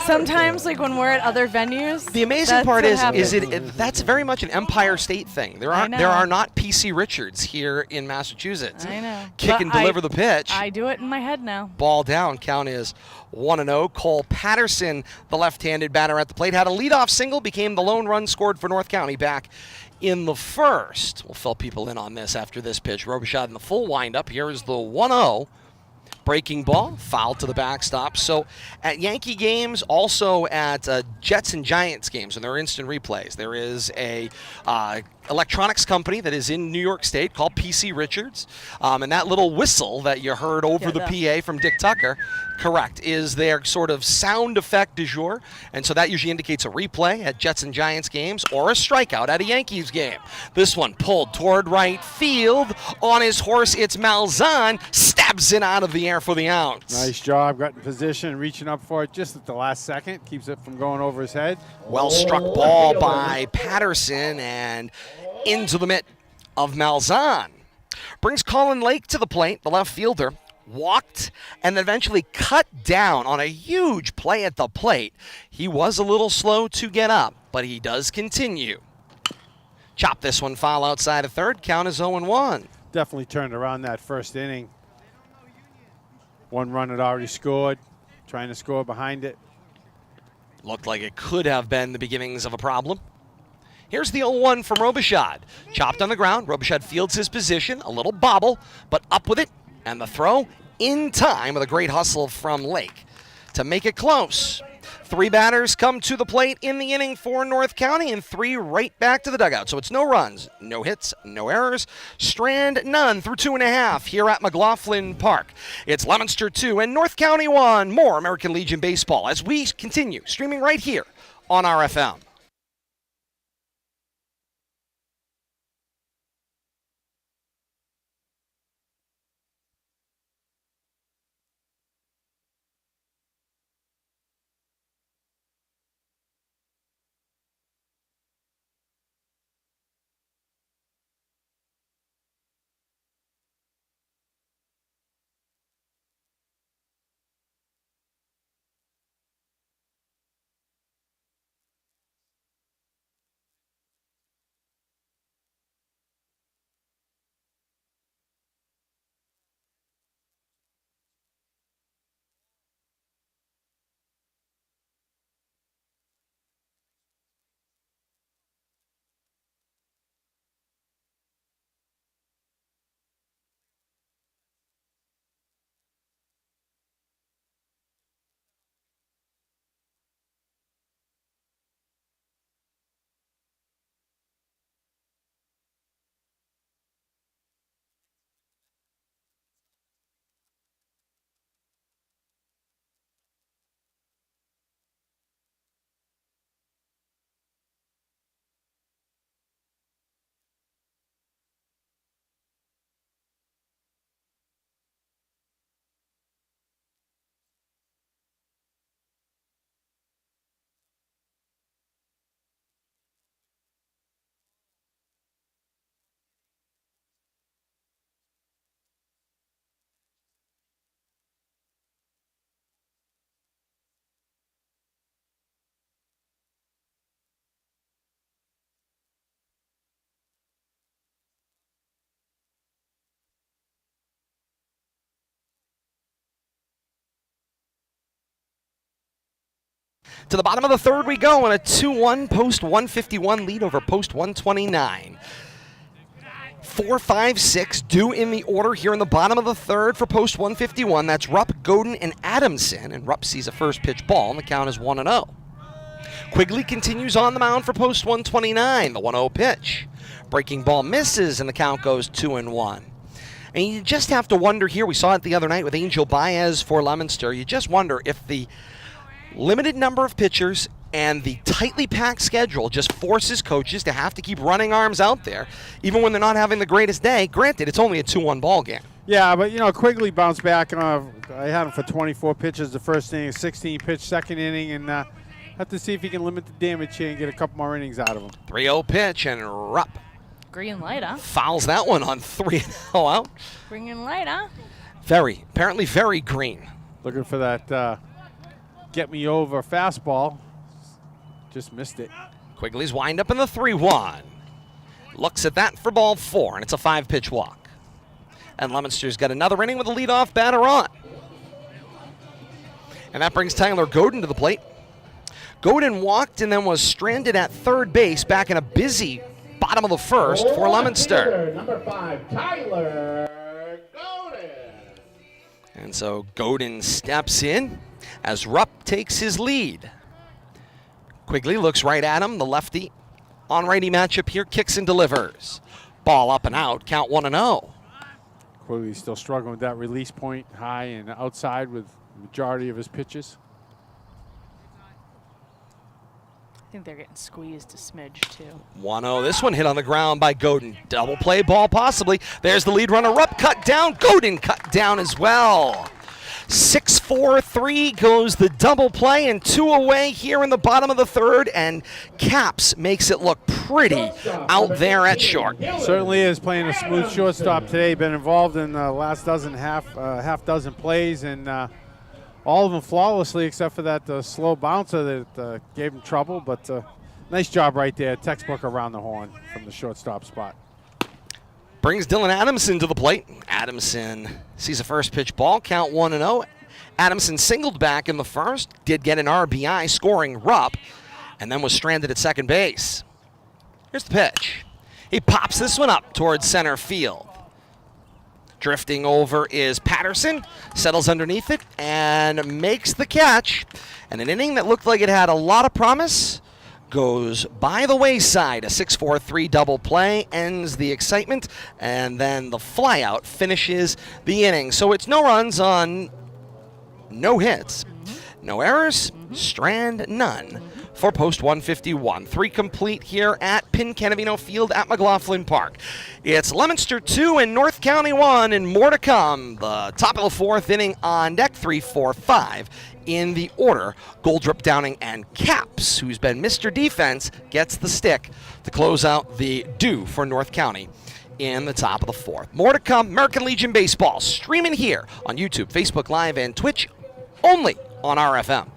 Sometimes, like when we're at other venues. The amazing that's part what is happens. that's very much an Empire State thing. There I know. are not PC Richards here in Massachusetts. I know. Kick But and deliver the pitch. I do it in my head now. Ball down. Count is 1-0. Cole Patterson, the left-handed batter at the plate, had a leadoff single, became the lone run scored for North County back in the first. We'll fill people in on this after this pitch. Robichaud in the full windup. Here is the 1-0. Breaking ball, foul to the backstop. So at Yankee games, also at Jets and Giants games, and there are instant replays, there is a electronics company that is in New York State called PC Richards, and that little whistle that you heard over the PA from Dick Tucker, correct, is their sort of sound effect du jour, and so that usually indicates a replay at Jets and Giants games or a strikeout at a Yankees game. This one pulled toward right field. On his horse, it's Malzahn, stabs it out of the air for the out. Nice job, got in position, reaching up for it just at the last second, keeps it from going over his head. Well struck ball by Patterson and into the mitt of Malzahn. Brings Colin Lake to the plate, the left fielder. Walked and eventually cut down on a huge play at the plate. He was a little slow to get up, but he does continue. Chop this one foul outside of third. Count is 0-1. Definitely turned around that first inning. One run had already scored, trying to score behind it. Looked like it could have been the beginnings of a problem. Here's the 0-1 from Robichaud. Chopped on the ground. Robichaud fields his position. A little bobble, but up with it. And the throw in time with a great hustle from Lake to make it close. 3 batters come to the plate in the inning for North County and 3 right back to the dugout. So it's no runs, no hits, no errors. Strand none through 2.5 here at McLaughlin Park. It's Leominster 2 and North County 1. More American Legion baseball as we continue streaming right here on RFM. To the bottom of the third we go, and a 2-1 post 151 lead over post 129. 4, 5, 6 due in the order here in the bottom of the third for post 151. That's Rupp, Godin, and Adamson. And Rupp sees a first pitch ball, and the count is 1-0. Quigley continues on the mound for post 129, the 1-0 pitch. Breaking ball misses, and the count goes 2-1. And you just have to wonder here, we saw it the other night with Angel Baez for Leominster, you just wonder if the limited number of pitchers and the tightly packed schedule just forces coaches to have to keep running arms out there, even when they're not having the greatest day. Granted, it's only a 2-1 ball game. Yeah, but, Quigley bounced back. I had him for 24 pitches the first inning, 16 pitch second inning, and have to see if he can limit the damage here and get a couple more innings out of him. 3-0 pitch, and Rupp Green light, huh? fouls that one on 3-0 out. Green light, huh? Apparently very green. Looking for that get me over fastball. Just missed it. Quigley's wind up in the 3-1. Looks at that for ball 4, and it's a 5-pitch walk. And Leominster's got another inning with a leadoff batter on. And that brings Tyler Godin to the plate. Godin walked and then was stranded at third base back in a busy bottom of the first for Leominster. Number 5, Tyler Godin. And so Godin steps in as Rupp takes his lead. Quigley looks right at him. The lefty on righty matchup here, kicks and delivers. Ball up and out, count 1-0. Quigley's still struggling with that release point, high and outside with the majority of his pitches. I think they're getting squeezed a smidge, too. 1-0. This one hit on the ground by Godin. Double play ball possibly. There's the lead runner. Rupp cut down. Godin cut down as well. 6-4-3 goes the double play, and 2 away here in the bottom of the third, and Caps makes it look pretty out there at short. Certainly is playing a smooth shortstop today. Been involved in the last half dozen plays, and all of them flawlessly except for that slow bouncer that gave him trouble. But nice job right there. Textbook around the horn from the shortstop spot. Brings Dylan Adamson to the plate. Adamson sees a first pitch ball, count 1-0. Adamson singled back in the first, did get an RBI scoring Rupp, and then was stranded at second base. Here's the pitch. He pops this one up towards center field. Drifting over is Patterson, settles underneath it, and makes the catch. And an inning that looked like it had a lot of promise goes by the wayside. A 6-4-3 double play ends the excitement, and then the flyout finishes the inning. So it's no runs on no hits, no errors, strand none for Post 151. 3 complete here at Pincanavino Field at McLaughlin Park. It's Leominster 2 and North County 1, and more to come. The top of the 4th inning on deck, 3, 4, 5. In the order, Goldrup, Downing, and Caps, who's been Mr. Defense, gets the stick to close out the due for North County in the top of the 4th. More to come. American Legion Baseball streaming here on YouTube, Facebook Live, and Twitch, only on RFM.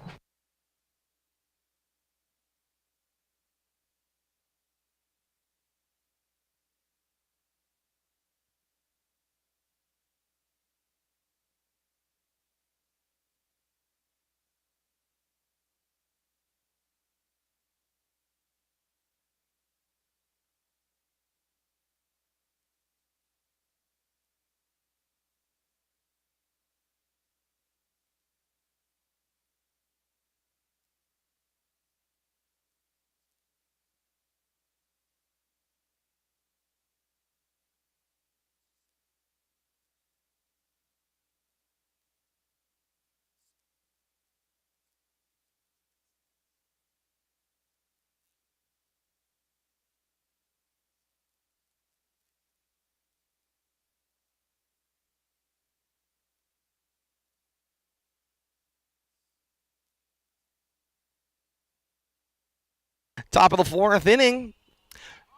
Top of the 4th inning.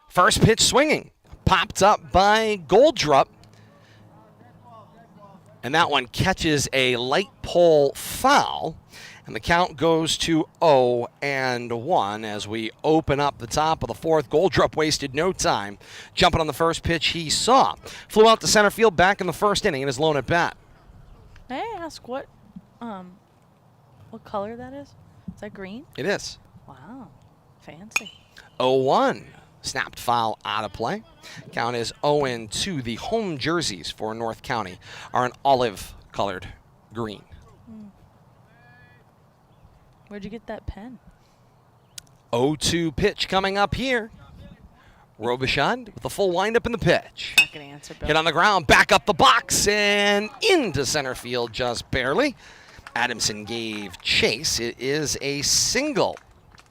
First pitch swinging. Popped up by Goldrup. And that one catches a light pole foul. And the count goes to 0-1 as we open up the top of the 4th. Goldrup wasted no time jumping on the first pitch he saw. Flew out to center field back in the first inning in his lone at bat. May I ask what color that is? Is that green? It is. Wow. Fancy. 0-1. Snapped foul out of play. Count is 0-2. The home jerseys for North County are an olive-colored green. Where'd you get that pen? 0-2 pitch coming up here. Robichaud with a full windup in the pitch. Not going to answer, Bill. Hit on the ground, back up the box, and into center field just barely. Adamson gave chase. It is a single.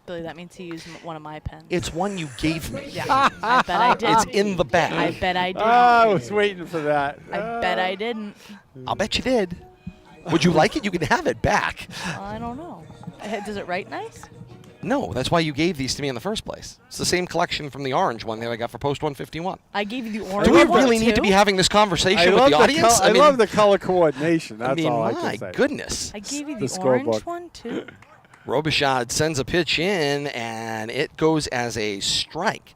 Billy, that means he used one of my pens. It's one you gave me. Yeah, I bet I did. It's in the bag. I bet I did. I was waiting for that. I bet I didn't. I'll bet you did. Would you like it? You can have it back. I don't know. Does it write nice? No, that's why you gave these to me in the first place. It's the same collection from the orange one that I got for Post 151. I gave you the orange Do we one, really too? need to be having this conversation with the audience? I love the color coordination. That's all I my can say. goodness. I gave you The the orange scorebook. one, too. Robichaud sends a pitch in, and it goes as a strike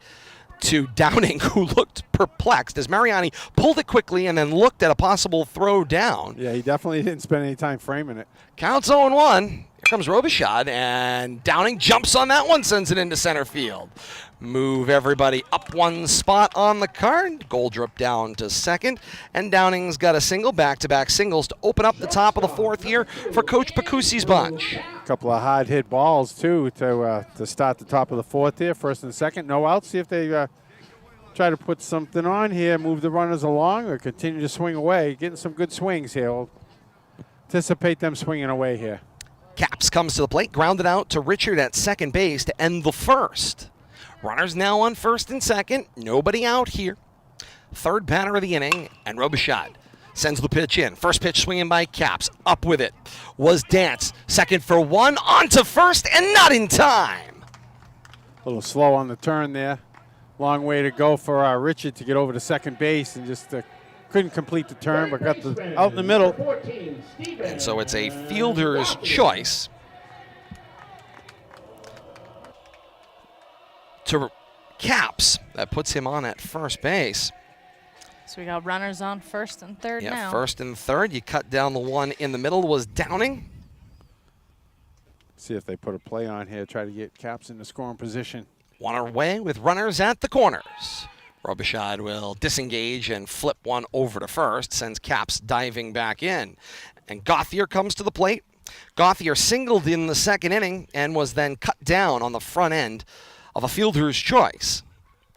to Downing, who looked perplexed as Mariani pulled it quickly and then looked at a possible throw down. Yeah, he definitely didn't spend any time framing it. Counts 0-1. comes Robichaud, and Downing jumps on that one, sends it into center field. Move everybody up one spot on the card. Goldrup down to second, and Downing's got a single, back-to-back singles to open up the top of the fourth here for Coach Pacusi's bunch. A couple of hard hit balls too to start the top of the fourth here, first and second, no outs. See if they try to put something on here, move the runners along, or continue to swing away. Getting some good swings here. We'll anticipate them swinging away here. Caps comes to the plate, grounded out to Richard at second base to end the first. Runners now on first and second, nobody out here. Third batter of the inning, and Robichaud sends the pitch in. First pitch swinging by Caps, up with it was Dance. Second for one, on to first, and not in time. A little slow on the turn there. Long way to go for Richard to get over to second base, and just couldn't complete the turn, but got out in the middle. And so it's a fielder's choice to Caps. That puts him on at first base. So we got runners on first and third now. Yeah, first and third. You cut down the one in the middle was Downing. See if they put a play on here, try to get Caps in the scoring position. One away with runners at the corners. Robichaud will disengage and flip one over to first, sends Caps diving back in. And Gauthier comes to the plate. Gauthier singled in the second inning and was then cut down on the front end of a fielder's choice.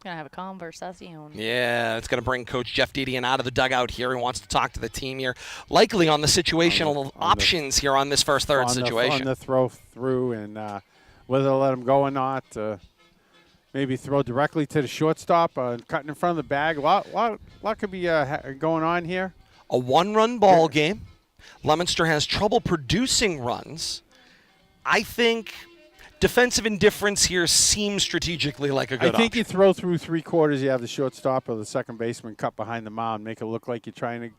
Gonna have a conversation. Yeah, it's going to bring Coach Jeff Didion out of the dugout here. He wants to talk to the team here, likely on the situational options here on this first-third situation. On the throw through and whether to let him go or not. Maybe throw directly to the shortstop, cutting in front of the bag. A lot could be going on here. A one-run ball game. Leominster has trouble producing runs. I think defensive indifference here seems strategically like a good I think option. you throw through three-quarters, you have the shortstop or the second baseman cut behind the mound, make it look like you're trying to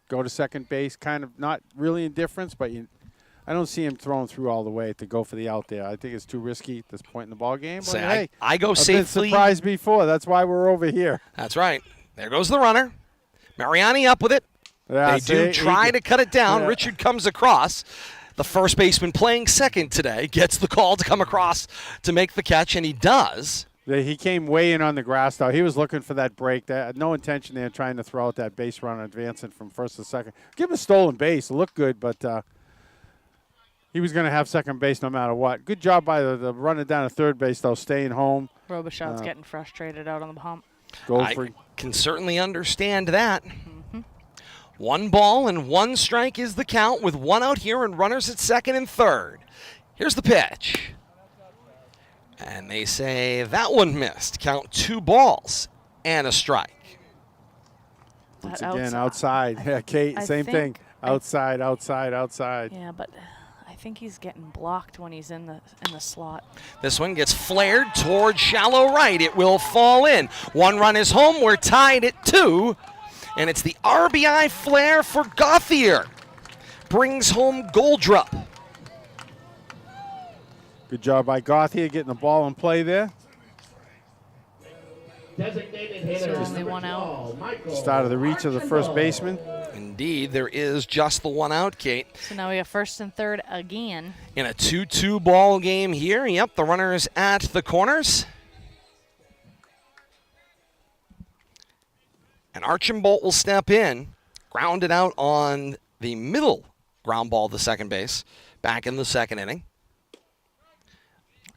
go to second base, kind of not really indifference, but I don't see him throwing through all the way to go for the out there. I think it's too risky at this point in the ball game. But hey, I go I've safely. been surprised before. That's why we're over here. That's right. There goes the runner. Mariani up with it. Yeah, They do try to cut it down. Yeah. Richard comes across. The first baseman playing second today gets the call to come across to make the catch, and he does. He came way in on the grass, though. He was looking for that break. No intention there trying to throw out that base run, advancing from first to second. Give him a stolen base. It looked good, but he was going to have second base no matter what. Good job by the runner down to third base, though, staying home. Robichaud's getting frustrated out on the hump. I can certainly understand that. One ball and one strike is the count with one out here and runners at second and third. Here's the pitch. And they say that one missed. Count 2 balls and a strike. Once again, outside. Yeah, Kate, same thing. Outside. Yeah, but I think he's getting blocked when he's in the slot. This one gets flared toward shallow right. It will fall in. One run is home. We're tied at 2. And it's the RBI flare for Gauthier. Brings home Goldrup. Good job by Gauthier getting the ball in play there. Designated hitter. So only one out. Just out of the reach of the first baseman. Indeed, there is just the one out, Kate. So now we have first and third again. In a 2-2 ball game here. Yep, the runners at the corners. And Archambault will step in, ground it out on the middle ground ball to second base, back in the second inning.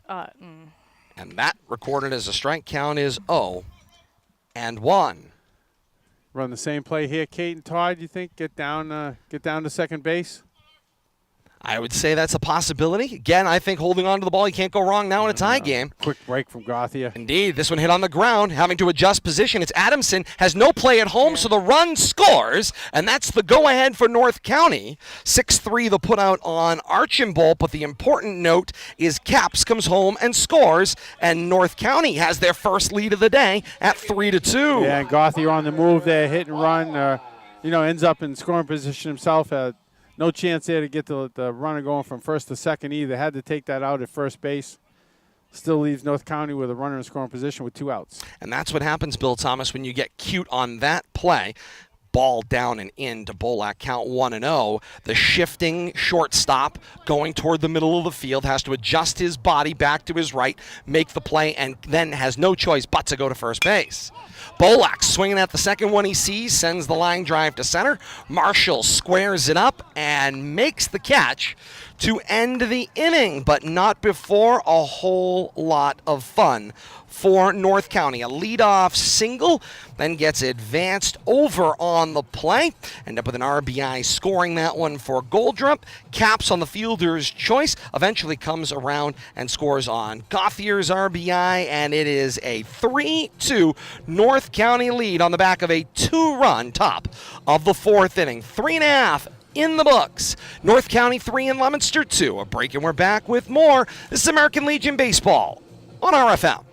And that recorded as a strike count is 0-1. Run the same play here, Kate and Todd. You think get down to second base? I would say that's a possibility. Again, I think holding on to the ball, you can't go wrong now in a tie game. Quick break from Gauthier. Indeed, this one hit on the ground, having to adjust position. It's Adamson, has no play at home, so the run scores, and that's the go-ahead for North County. 6-3 the put-out on Archambault, but the important note is Caps comes home and scores, and North County has their first lead of the day at 3-2. Yeah, and Gauthier on the move there, hit and run, ends up in scoring position himself. No chance there to get the runner going from first to second either. Had to take that out at first base. Still leaves North County with a runner in scoring position with 2 outs. And that's what happens, Bill Thomas, when you get cute on that play. Ball down and in to Bolak, count 1-0. The shifting shortstop going toward the middle of the field has to adjust his body back to his right, make the play, and then has no choice but to go to first base. Bolak swinging at the second one he sees, sends the line drive to center. Marshall squares it up and makes the catch to end the inning, but not before a whole lot of fun for North County. A leadoff single, then gets advanced over on the play. End up with an RBI scoring that one for Goldrup. Caps on the fielder's choice, eventually comes around and scores on Gauthier's RBI, and it is a 3-2 North County lead on the back of a 2-run top of the 4th inning. 3.5 in the books. North County 3 and Leominster 2. A break and we're back with more. This is American Legion Baseball on RFM.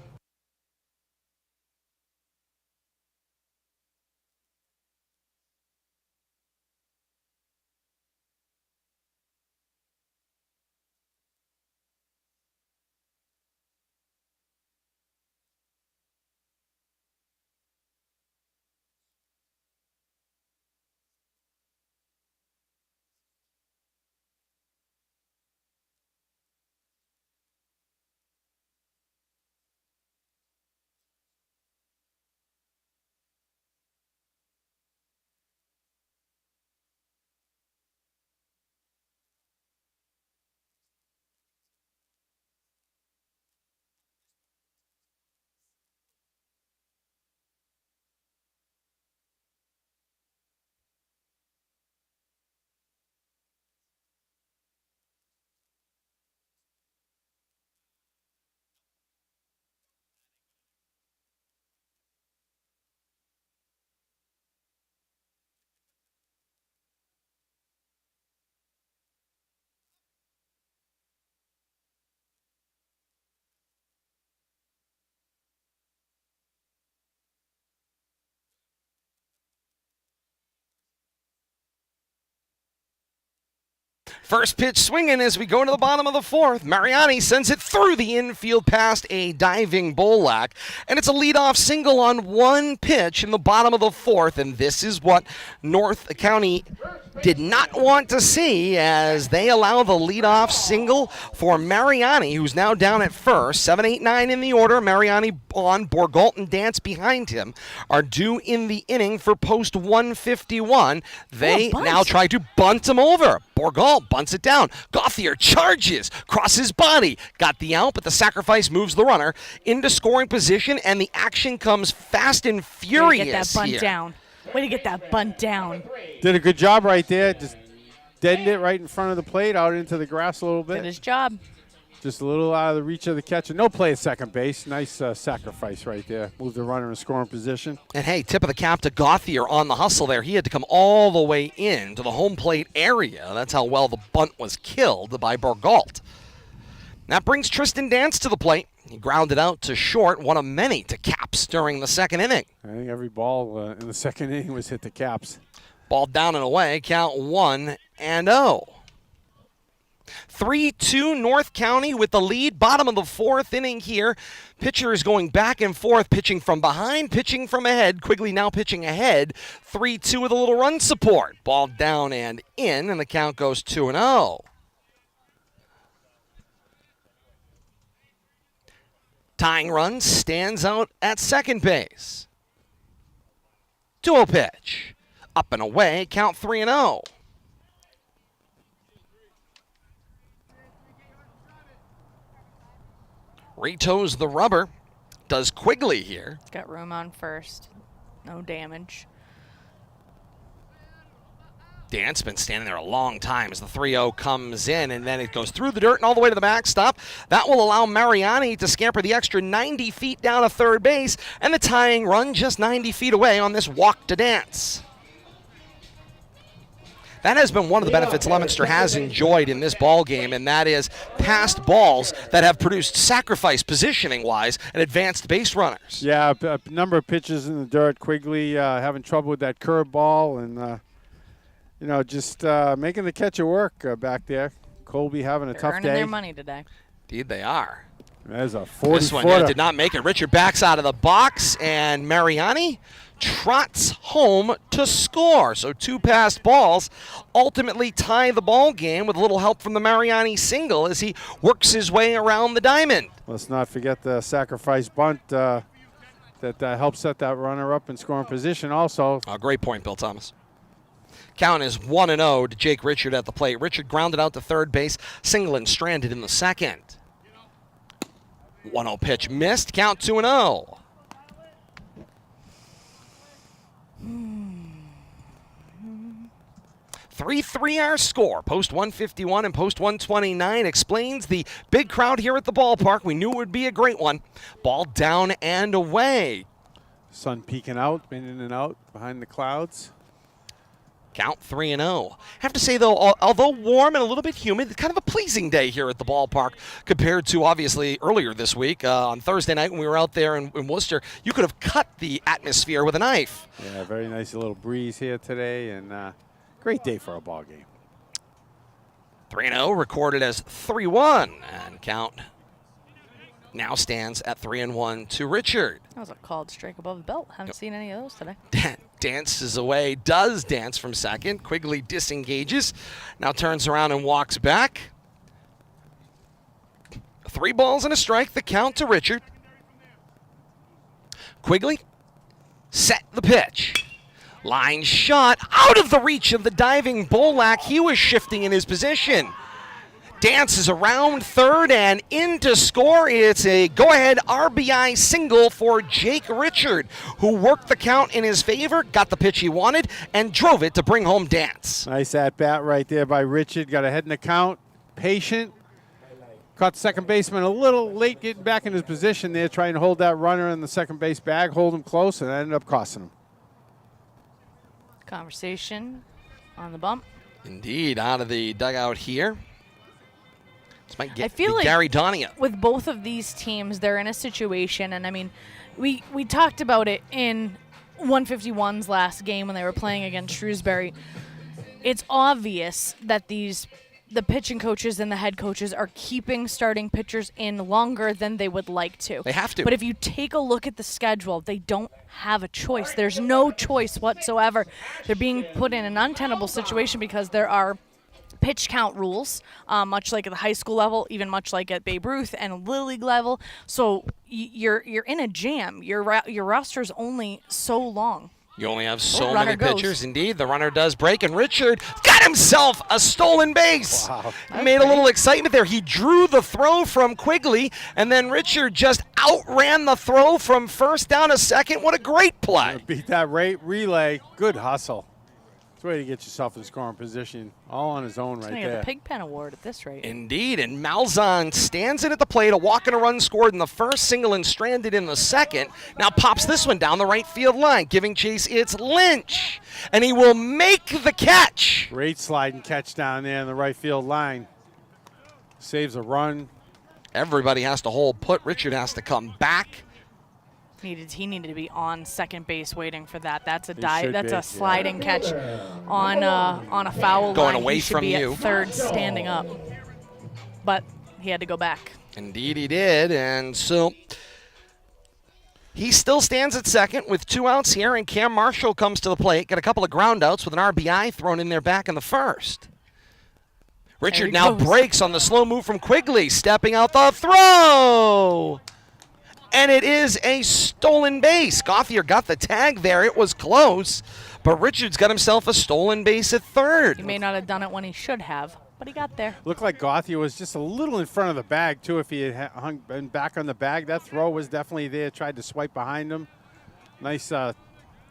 First pitch swinging as we go to the bottom of the 4th. Mariani sends it through the infield past a diving Bolak, and it's a leadoff single on one pitch in the bottom of the 4th, and this is what North County did not want to see as they allow the leadoff single for Mariani, who's now down at first. 7, 8, 9 in the order. Mariani on, Borgalt and Dance behind him are due in the inning for post 151. They now try to bunt him over. Borgalt bunts it down. Gauthier charges, crosses body, got the out, but the sacrifice moves the runner into scoring position, and the action comes fast and furious Way to get that bunt here. down. Way to get that bunt down. Did a good job right there. Just deadened it right in front of the plate, out into the grass a little bit. Did his job. Just a little out of the reach of the catcher. No play at second base. Nice sacrifice right there. Moved the runner in scoring position. And hey, tip of the cap to Gauthier on the hustle there. He had to come all the way in to the home plate area. That's how well the bunt was killed by Borgalt. That brings Tristan Dance to the plate. He grounded out to short, one of many to Caps during the second inning. I think every ball in the second inning was hit to Caps. Ball down and away, count 1-0. 3-2 North County with the lead, bottom of the 4th inning here. Pitcher is going back and forth, pitching from behind, pitching from ahead. Quigley now pitching ahead. 3-2 with a little run support. Ball down and in, and the count goes 2-0. Tying run stands out at second base. 2-0 pitch. Up and away, count 3-0. Retoes the rubber. Does Quigley here. Got room on first. No damage. Dan's been standing there a long time as the 3-0 comes in, and then it goes through the dirt and all the way to the backstop. That will allow Mariani to scamper the extra 90 feet down to third base, and the tying run just 90 feet away on this walk to Dance. That has been one of the benefits Leominster has enjoyed in this ball game, and that is passed balls that have produced sacrifice positioning-wise and advanced base runners. Yeah, a number of pitches in the dirt. Quigley having trouble with that curve ball, and just making the catcher work back there. Colby having a tough Earning day. their money today. Indeed they are. There's a 40-footer. This one did not make it. Richard backs out of the box, and Mariani trots home to score. So 2 passed balls ultimately tie the ball game with a little help from the Mariani single as he works his way around the diamond. Let's not forget the sacrifice bunt that helps set that runner up in scoring position also. Oh, great point, Bill Thomas. Count is 1-0 to Jake Richard at the plate. Richard grounded out to third base, single and stranded in the second. 1-0 pitch missed, count 2-0. Three our score. Post 151 and post 129 explains the big crowd here at the ballpark. We knew it would be a great one. Ball down and away. Sun peeking out, been in and out behind the clouds. Count 3-0. Have to say, though, although warm and a little bit humid, it's kind of a pleasing day here at the ballpark compared to, obviously, earlier this week. On Thursday night when we were out there in Worcester, you could have cut the atmosphere with a knife. Yeah, very nice little breeze here today, and great day for a ball game. 3-0 recorded as 3-1, and count now stands at 3-1 to Richard. That was a called strike above the belt. Haven't seen any of those today. Dances away, does dance from second. Quigley disengages, now turns around and walks back. 3 balls and a strike, the count to Richard. Quigley, set the pitch. Line shot, out of the reach of the diving Bolak. He was shifting in his position. Dances around third and in to score. It's a go-ahead RBI single for Jake Richard, who worked the count in his favor, got the pitch he wanted, and drove it to bring home Dance. Nice at-bat right there by Richard. Got ahead in the count, patient. Caught the second baseman a little late getting back in his position there, trying to hold that runner in the second base bag, hold him close, and that ended up costing him. Conversation on the bump. Indeed, out of the dugout here. This might I feel like Gary Donia. With both of these teams, they're in a situation, and I mean, we talked about it in 151's last game when they were playing against Shrewsbury. It's obvious that the pitching coaches and the head coaches are keeping starting pitchers in longer than they would like to. They have to. But if you take a look at the schedule, they don't have a choice. There's no choice whatsoever. They're being put in an untenable situation because there are pitch count rules, much like at the high school level, even much like at Babe Ruth and Little League level. So you're in a jam. Your roster's only so long. You only have so runner many goes. pitchers. Indeed, the runner does break, and Richard got himself a stolen base. Wow. Made a little excitement there. He drew the throw from Quigley, and then Richard just outran the throw from first down to second. What a great play. Beat that relay. Good hustle. It's a way to get yourself in scoring position, all on his own He's right going to get there. the Pigpen Award at this rate. Indeed, and Malzahn stands in at the plate, a walk and a run scored in the first, single and stranded in the second. Now pops this one down the right field line. Giving chase, it's Lynch, and he will make the catch. Great slide and catch down there in the right field line. Saves a run. Everybody has to hold put. Richard has to come back. He needed to be on second base waiting for that. That's a He dive. should That's be, a sliding catch on a foul Going line. away He should from be you. at third, standing up, but he had to go back. Indeed he did, and so he still stands at second with 2 outs here, and Cam Marshall comes to the plate. Got a couple of ground outs with an RBI thrown in there back in the first. Richard he now goes. breaks on the slow move from Quigley, stepping out the throw. And it is a stolen base. Gauthier got the tag there. It was close, but Richard's got himself a stolen base at third. He may not have done it when he should have, but he got there. Looked like Gauthier was just a little in front of the bag, too. If he had been back on the bag, that throw was definitely there. Tried to swipe behind him. Nice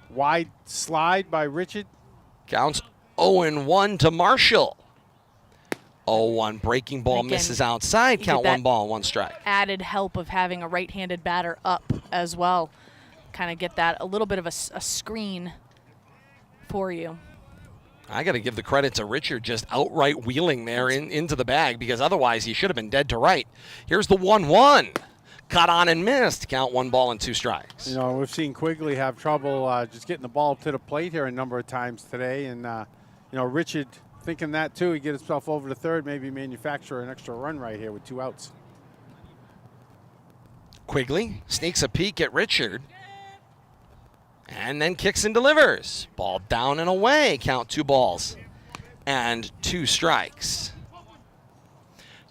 wide slide by Richard. Counts 0-1 to Marshall. 0-1 breaking ball Again, misses outside. you Count get 1 that ball, 1 strike. Added help of having a right-handed batter up as well. Kind of get that a little bit of a screen for you. I got to give the credit to Richard just outright wheeling there into the bag, because otherwise he should have been dead to right. Here's the 1-1. Cut on and missed. Count 1 ball and 2 strikes. You know, we've seen Quigley have trouble just getting the ball to the plate here a number of times today. And, you know, Richard thinking that, too. He get himself over to third, maybe manufacture an extra run right here with 2 outs. Quigley sneaks a peek at Richard and then kicks and delivers. Ball down and away. Count 2 balls and 2 strikes.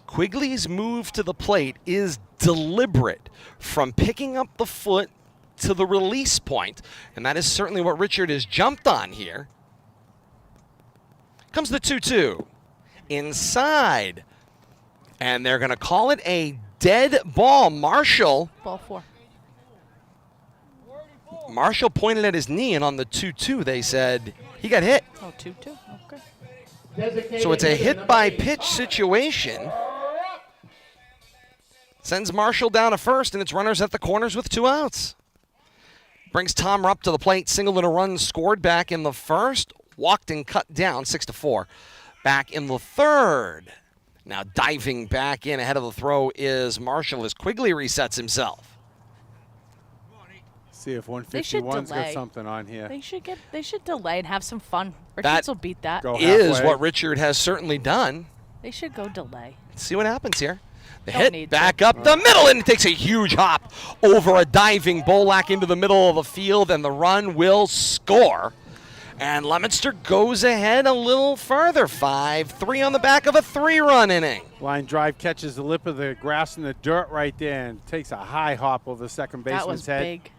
Quigley's move to the plate is deliberate, from picking up the foot to the release point, and that is certainly what Richard has jumped on here. Comes the 2-2. Inside. And they're going to call it a dead ball. Marshall Ball 4. Marshall pointed at his knee, and on the 2-2, they said he got hit. Oh, 2-2. Okay. So it's a hit-by-pitch situation. Sends Marshall down to first, and it's runners at the corners with 2 outs. Brings Tom Rupp to the plate. Single and a run scored back in the first. Walked and cut down 6-4. Back in the third. Now diving back in ahead of the throw is Marshall as Quigley resets himself. See if They should 151's got delay. something on here. They should delay and have some fun. Richards will beat that. Go Is halfway. what Richard has certainly done. They should go delay. Let's see what happens here. The Don't hit need back to. up the middle, and it takes a huge hop over a diving Bolak into the middle of the field, and the run will score. And Leominster goes ahead a little further, 5-3 on the back of a 3-run inning. Line drive catches the lip of the grass in the dirt right there and takes a high hop over the second That baseman's was head. big.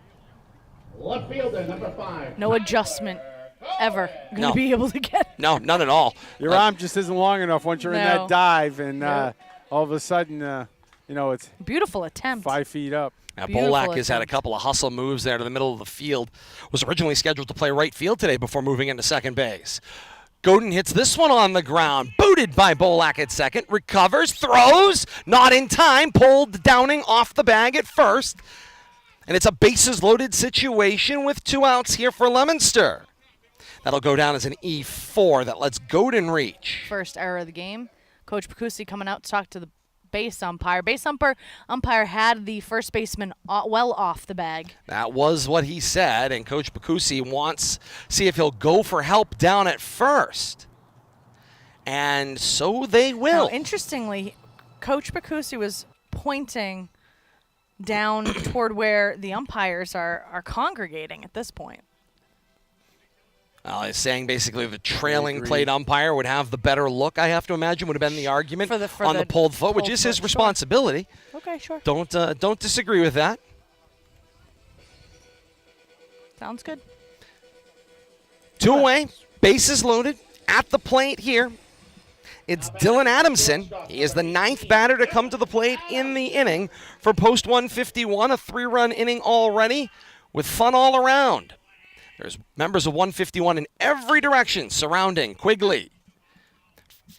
Left fielder, number 5. No adjustment ever going to No. be able to get. No, none at all. Your arm just isn't long enough once you're in No. that dive, and No. all of a sudden, it's Beautiful attempt. 5 feet up. Now, Beautiful Bolak has had a attempt. couple of hustle moves there to the middle of the field. Was originally scheduled to play right field today before moving into second base. Godin hits this one on the ground. Booted by Bolak at second. Recovers, throws, not in time. Pulled Downing off the bag at first. And it's a bases-loaded situation with 2 outs here for Leominster. That'll go down as an E4 that lets Godin reach. First error of the game. Coach Picusi coming out to talk to the base umpire. Base umpire had the first baseman well off the bag. That was what he said, and Coach Picusi wants to see if he'll go for help down at first. And so they will. Now, interestingly, Coach Picusi was pointing down toward where the umpires are congregating at this point. He's saying basically the trailing Agreed. plate umpire would have the better look, I have to imagine, would have been the argument For the on the pulled foot, which pulled is his foot, sure. responsibility. Okay, sure. Don't disagree with that. Sounds good. 2 away, bases loaded, at the plate here. It's Dylan Adamson. He is the 9th batter to come to the plate in the inning for Post 151, a 3-run inning already with fun all around. There's members of 151 in every direction surrounding Quigley.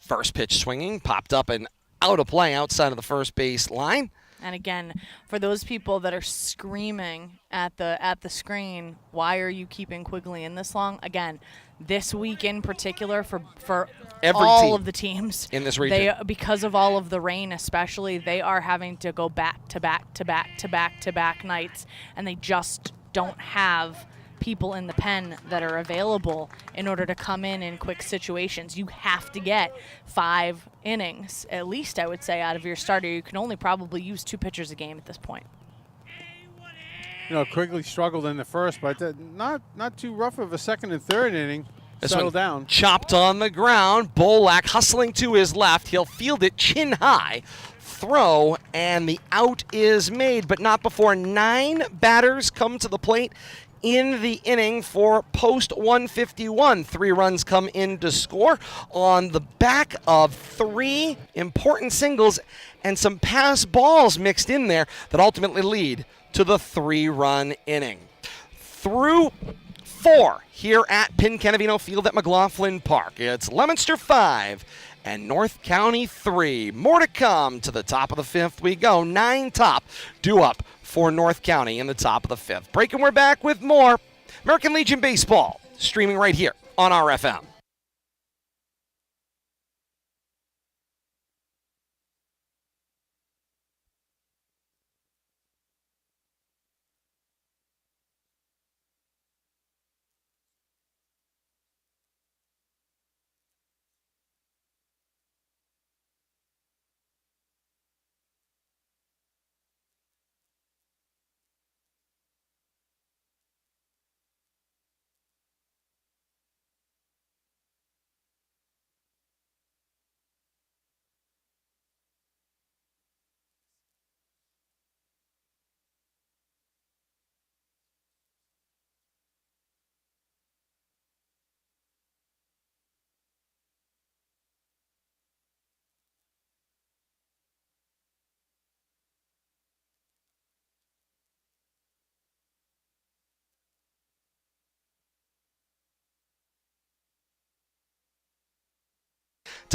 First pitch swinging, popped up and out of play outside of the first base line. And again, for those people that are screaming at the screen, why are you keeping Quigley in this long? Again, this week in particular for Every all team of the teams in this region. because of all of the rain especially, they are having to go back to back to back to back to back nights, and they just don't have people in the pen that are available in order to come in quick situations. You have to get 5 innings, at least I would say, out of your starter. You can only probably use 2 pitchers a game at this point. Quigley struggled in the first, but not too rough of a second and third inning. This Settle one down. chopped on the ground. Bolak hustling to his left. He'll field it chin high. Throw, and the out is made, but not before 9 batters come to the plate in the inning for Post 151. 3 runs come in to score on the back of 3 important singles and some pass balls mixed in there that ultimately lead to the 3-run inning. Through 4 here at Pincanavino Field at McLaughlin Park. It's Leominster 5 and North County 3. More to come. To the top of the 5th we go. 9 top due up for North County in the top of the 5th. Break, and we're back with more American Legion Baseball, streaming right here on RFM.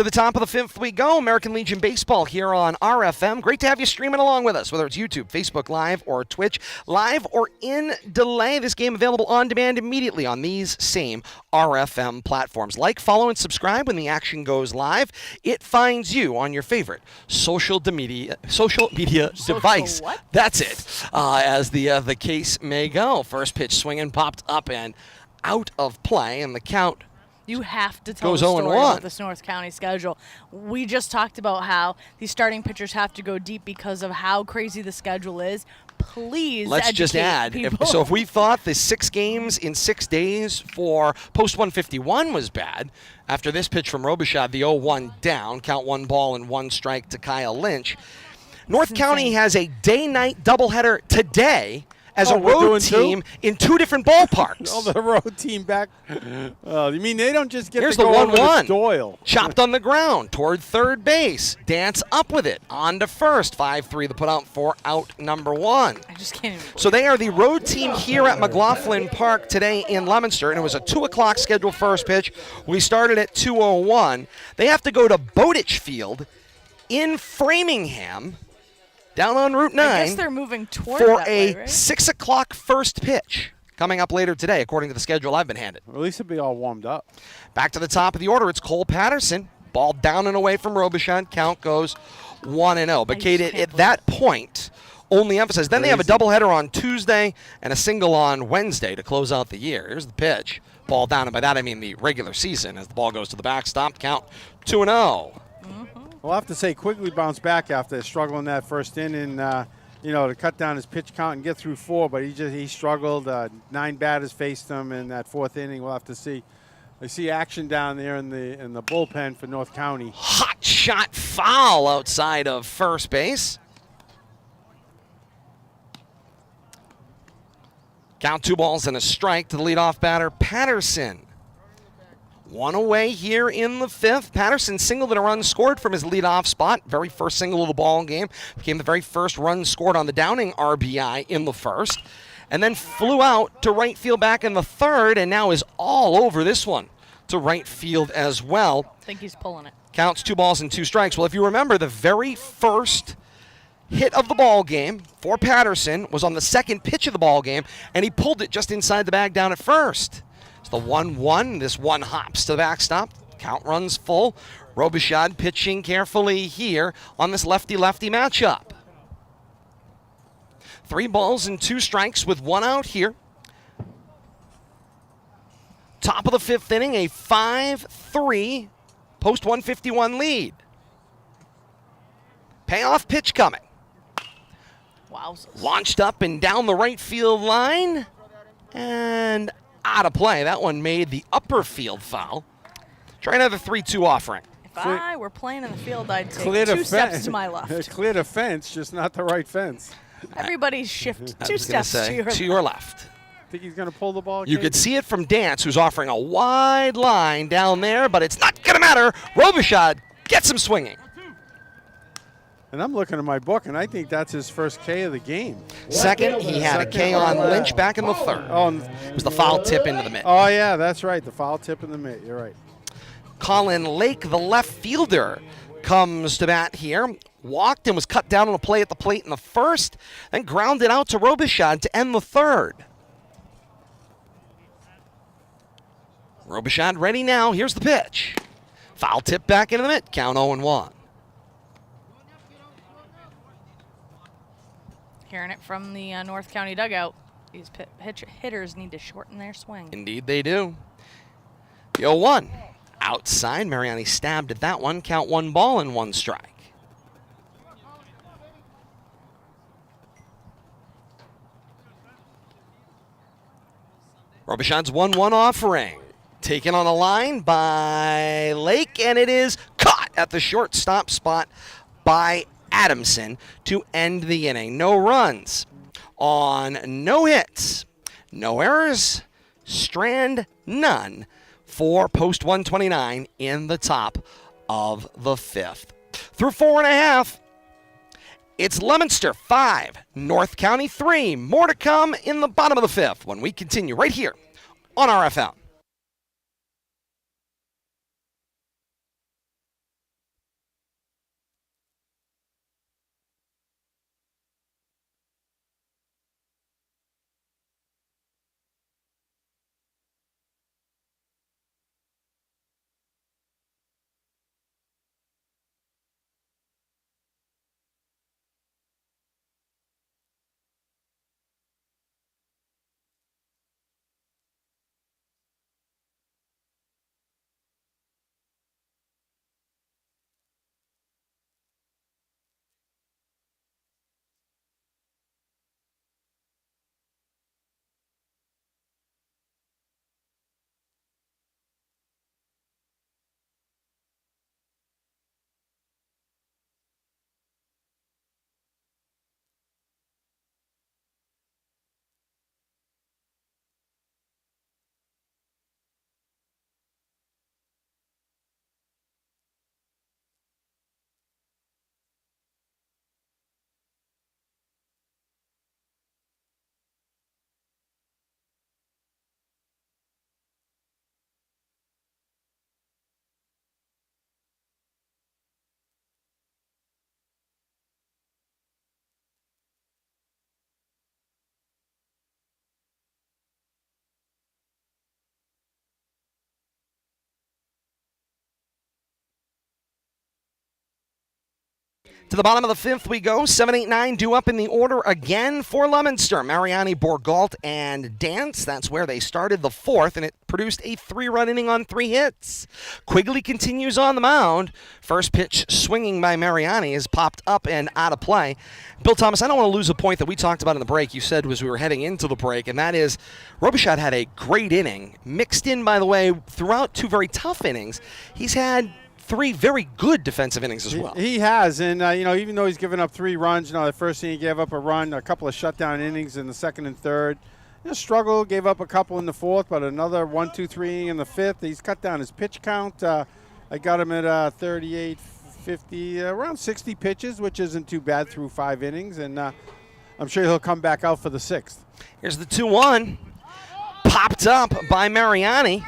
To the top of the fifth we go. American Legion Baseball here on RFM. Great to have you streaming along with us, whether it's YouTube, Facebook Live, or Twitch Live, or in delay. This game available on demand immediately on these same RFM platforms. Like, follow, and subscribe when the action goes live. It finds you on your favorite social media device. What? That's it, as the case may go. First pitch swinging, popped up and out of play, and the count You have to tell goes the story 0-1. about this North County schedule. We just talked about how these starting pitchers have to go deep because of how crazy the schedule is. Please Let's just educate add, people. so if we thought the 6 games in 6 days for Post 151 was bad, after this pitch from Robichaud, the 0-1 down, count 1 ball and 1 strike to Kyle Lynch. North County has a day-night doubleheader today as a we're road doing team in 2 different ballparks. Oh, the road team back. You mean they don't just get Here's to the go over 1-1. to Doyle? Chopped on the ground toward third base. Dance up with it. On to first. 5-3 the put out for out number 1. I just can't even. So they are the road team here at McLaughlin Park today in Leominster, and it was a 2 o'clock scheduled first pitch. We started at 2:01. They have to go to Bowditch Field in Framingham, down on Route 9, I guess they're moving toward for that a way, right? 6 o'clock first pitch coming up later today, according to the schedule I've been handed. Or at least it'll be all warmed up. Back to the top of the order, it's Cole Patterson. Ball down and away from Robichaud. Count goes 1-0. But I Kate, just can't at that point, only emphasize. Then they have a Crazy. doubleheader on Tuesday and a single on Wednesday to close out the year. Here's the pitch. Ball down, and by that I mean the regular season, as the ball goes to the backstop. Count 2-0. We'll have to say Quigley bounced back after struggling that first inning, to cut down his pitch count and get through 4, but he struggled. 9 batters faced him in that 4th inning. We'll have to see. I see action down there in the bullpen for North County. Hot shot foul outside of first base. Count 2 balls and a strike to the leadoff batter, Patterson. 1 away here in the 5th. Patterson singled and a run scored from his leadoff spot. Very first single of the ball game. Became the very first run scored on the Downing RBI in the 1st. And then flew out to right field back in the 3rd, and now is all over this one to right field as well. I think he's pulling it. Counts 2 balls and 2 strikes. Well, if you remember, the very first hit of the ball game for Patterson was on the 2nd pitch of the ball game, and he pulled it just inside the bag down at first. It's the 1-1. This one hops to the backstop. Count runs full. Robichaud pitching carefully here on this lefty-lefty matchup. 3 balls and 2 strikes with 1 out here. Top of the 5th inning, a 5-3 Post 151 lead. Payoff pitch coming. Wowzers. Launched up and down the right field line. And out of play. That one made the upper field foul. Try another 3-2 offering. If I were playing in the field, I'd take Cleared a 2 steps fence. to my left. Cleared a fence, just not the right fence. Everybody's shift I 2 was gonna steps say, to your left. left. Think he's going to pull the ball? You Kate? could see it from Dance, who's offering a wide line down there, but it's not going to matter. Robichaud gets him swinging. And I'm looking at my book, and I think that's his first K of the game. Second, he had a K on Lynch back in the 3rd. Oh, It was the foul tip into the mitt. oh yeah, that's right. The foul tip in the mitt. You're right. Colin Lake, the left fielder, comes to bat here. Walked and was cut down on a play at the plate in the 1st, then grounded out to Robichaud to end the 3rd. Robichaud ready now. Here's the pitch. Foul tip back into the mitt. Count 0-1. Hearing it from the North County dugout. These hitters need to shorten their swing. Indeed they do. The 0-1. Outside. Mariani stabbed at that one. Count 1 ball and 1 strike. Robichaud's 1-1 offering. Taken on a line by Lake, and it is caught at the shortstop spot by Adamson to end the inning. No runs on no hits, no errors, strand none for Post 129 in the top of the 5th. Through 4.5, it's Leominster 5, North County 3. More to come in the bottom of the 5th when we continue right here on RFM. To the bottom of the fifth we go. 7, 8, 9 due up in the order again for Leominster. Mariani, Borgalt, and Dance. That's where they started the fourth, and it produced a 3-run inning on 3 hits. Quigley continues on the mound. First pitch swinging by Mariani is popped up and out of play. Bill Thomas, I don't want to lose a point that we talked about in the break. You said as we were heading into the break, and that is Robichaud had a great inning. Mixed in, by the way, throughout 2 very tough innings. He's had 3 very good defensive innings as well. He has, and even though he's given up 3 runs, the first inning he gave up a run, a couple of shutdown innings in the second and third. Struggled, gave up a couple in the fourth, but another 1, 2, 3 inning in the fifth. He's cut down his pitch count. I got him at 38, 50, around 60 pitches, which isn't too bad through 5 innings, and I'm sure he'll come back out for the 6th. Here's the 2-1, popped up by Mariani.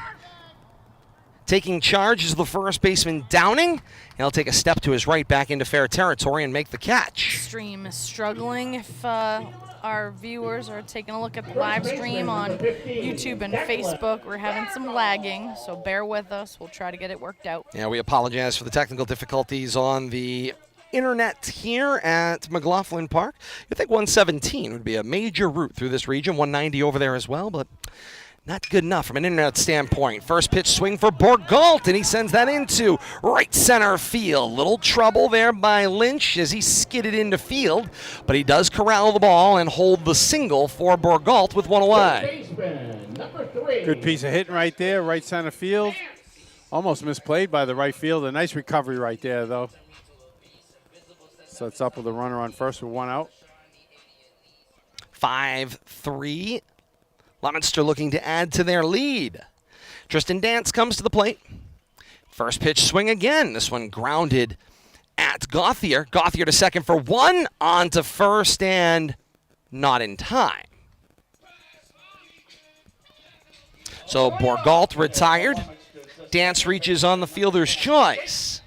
Taking charge is the first baseman Downing. He'll take a step to his right back into fair territory and make the catch. Stream is struggling. If our viewers are taking a look at the live stream on YouTube and Facebook, we're having some lagging, so bear with us. We'll try to get it worked out. Yeah, we apologize for the technical difficulties on the internet here at McLaughlin Park. You'd think 117 would be a major route through this region, 190 over there as well, but not good enough from an internet standpoint. First pitch swing for Borgalt, and he sends that into right center field. Little trouble there by Lynch as he skidded into field, but he does corral the ball and hold the single for Borgalt with 1 away. Good piece of hitting right there, right center field. Almost misplayed by the right field. A nice recovery right there, though. Sets up with a runner on first with 1 out. 5-3. Leominster looking to add to their lead. Tristan Dance comes to the plate. First pitch swing again. This one grounded at Gauthier. Gauthier to second for 1. On to first and not in time. So Borgalt retired. Dance reaches on the fielder's choice.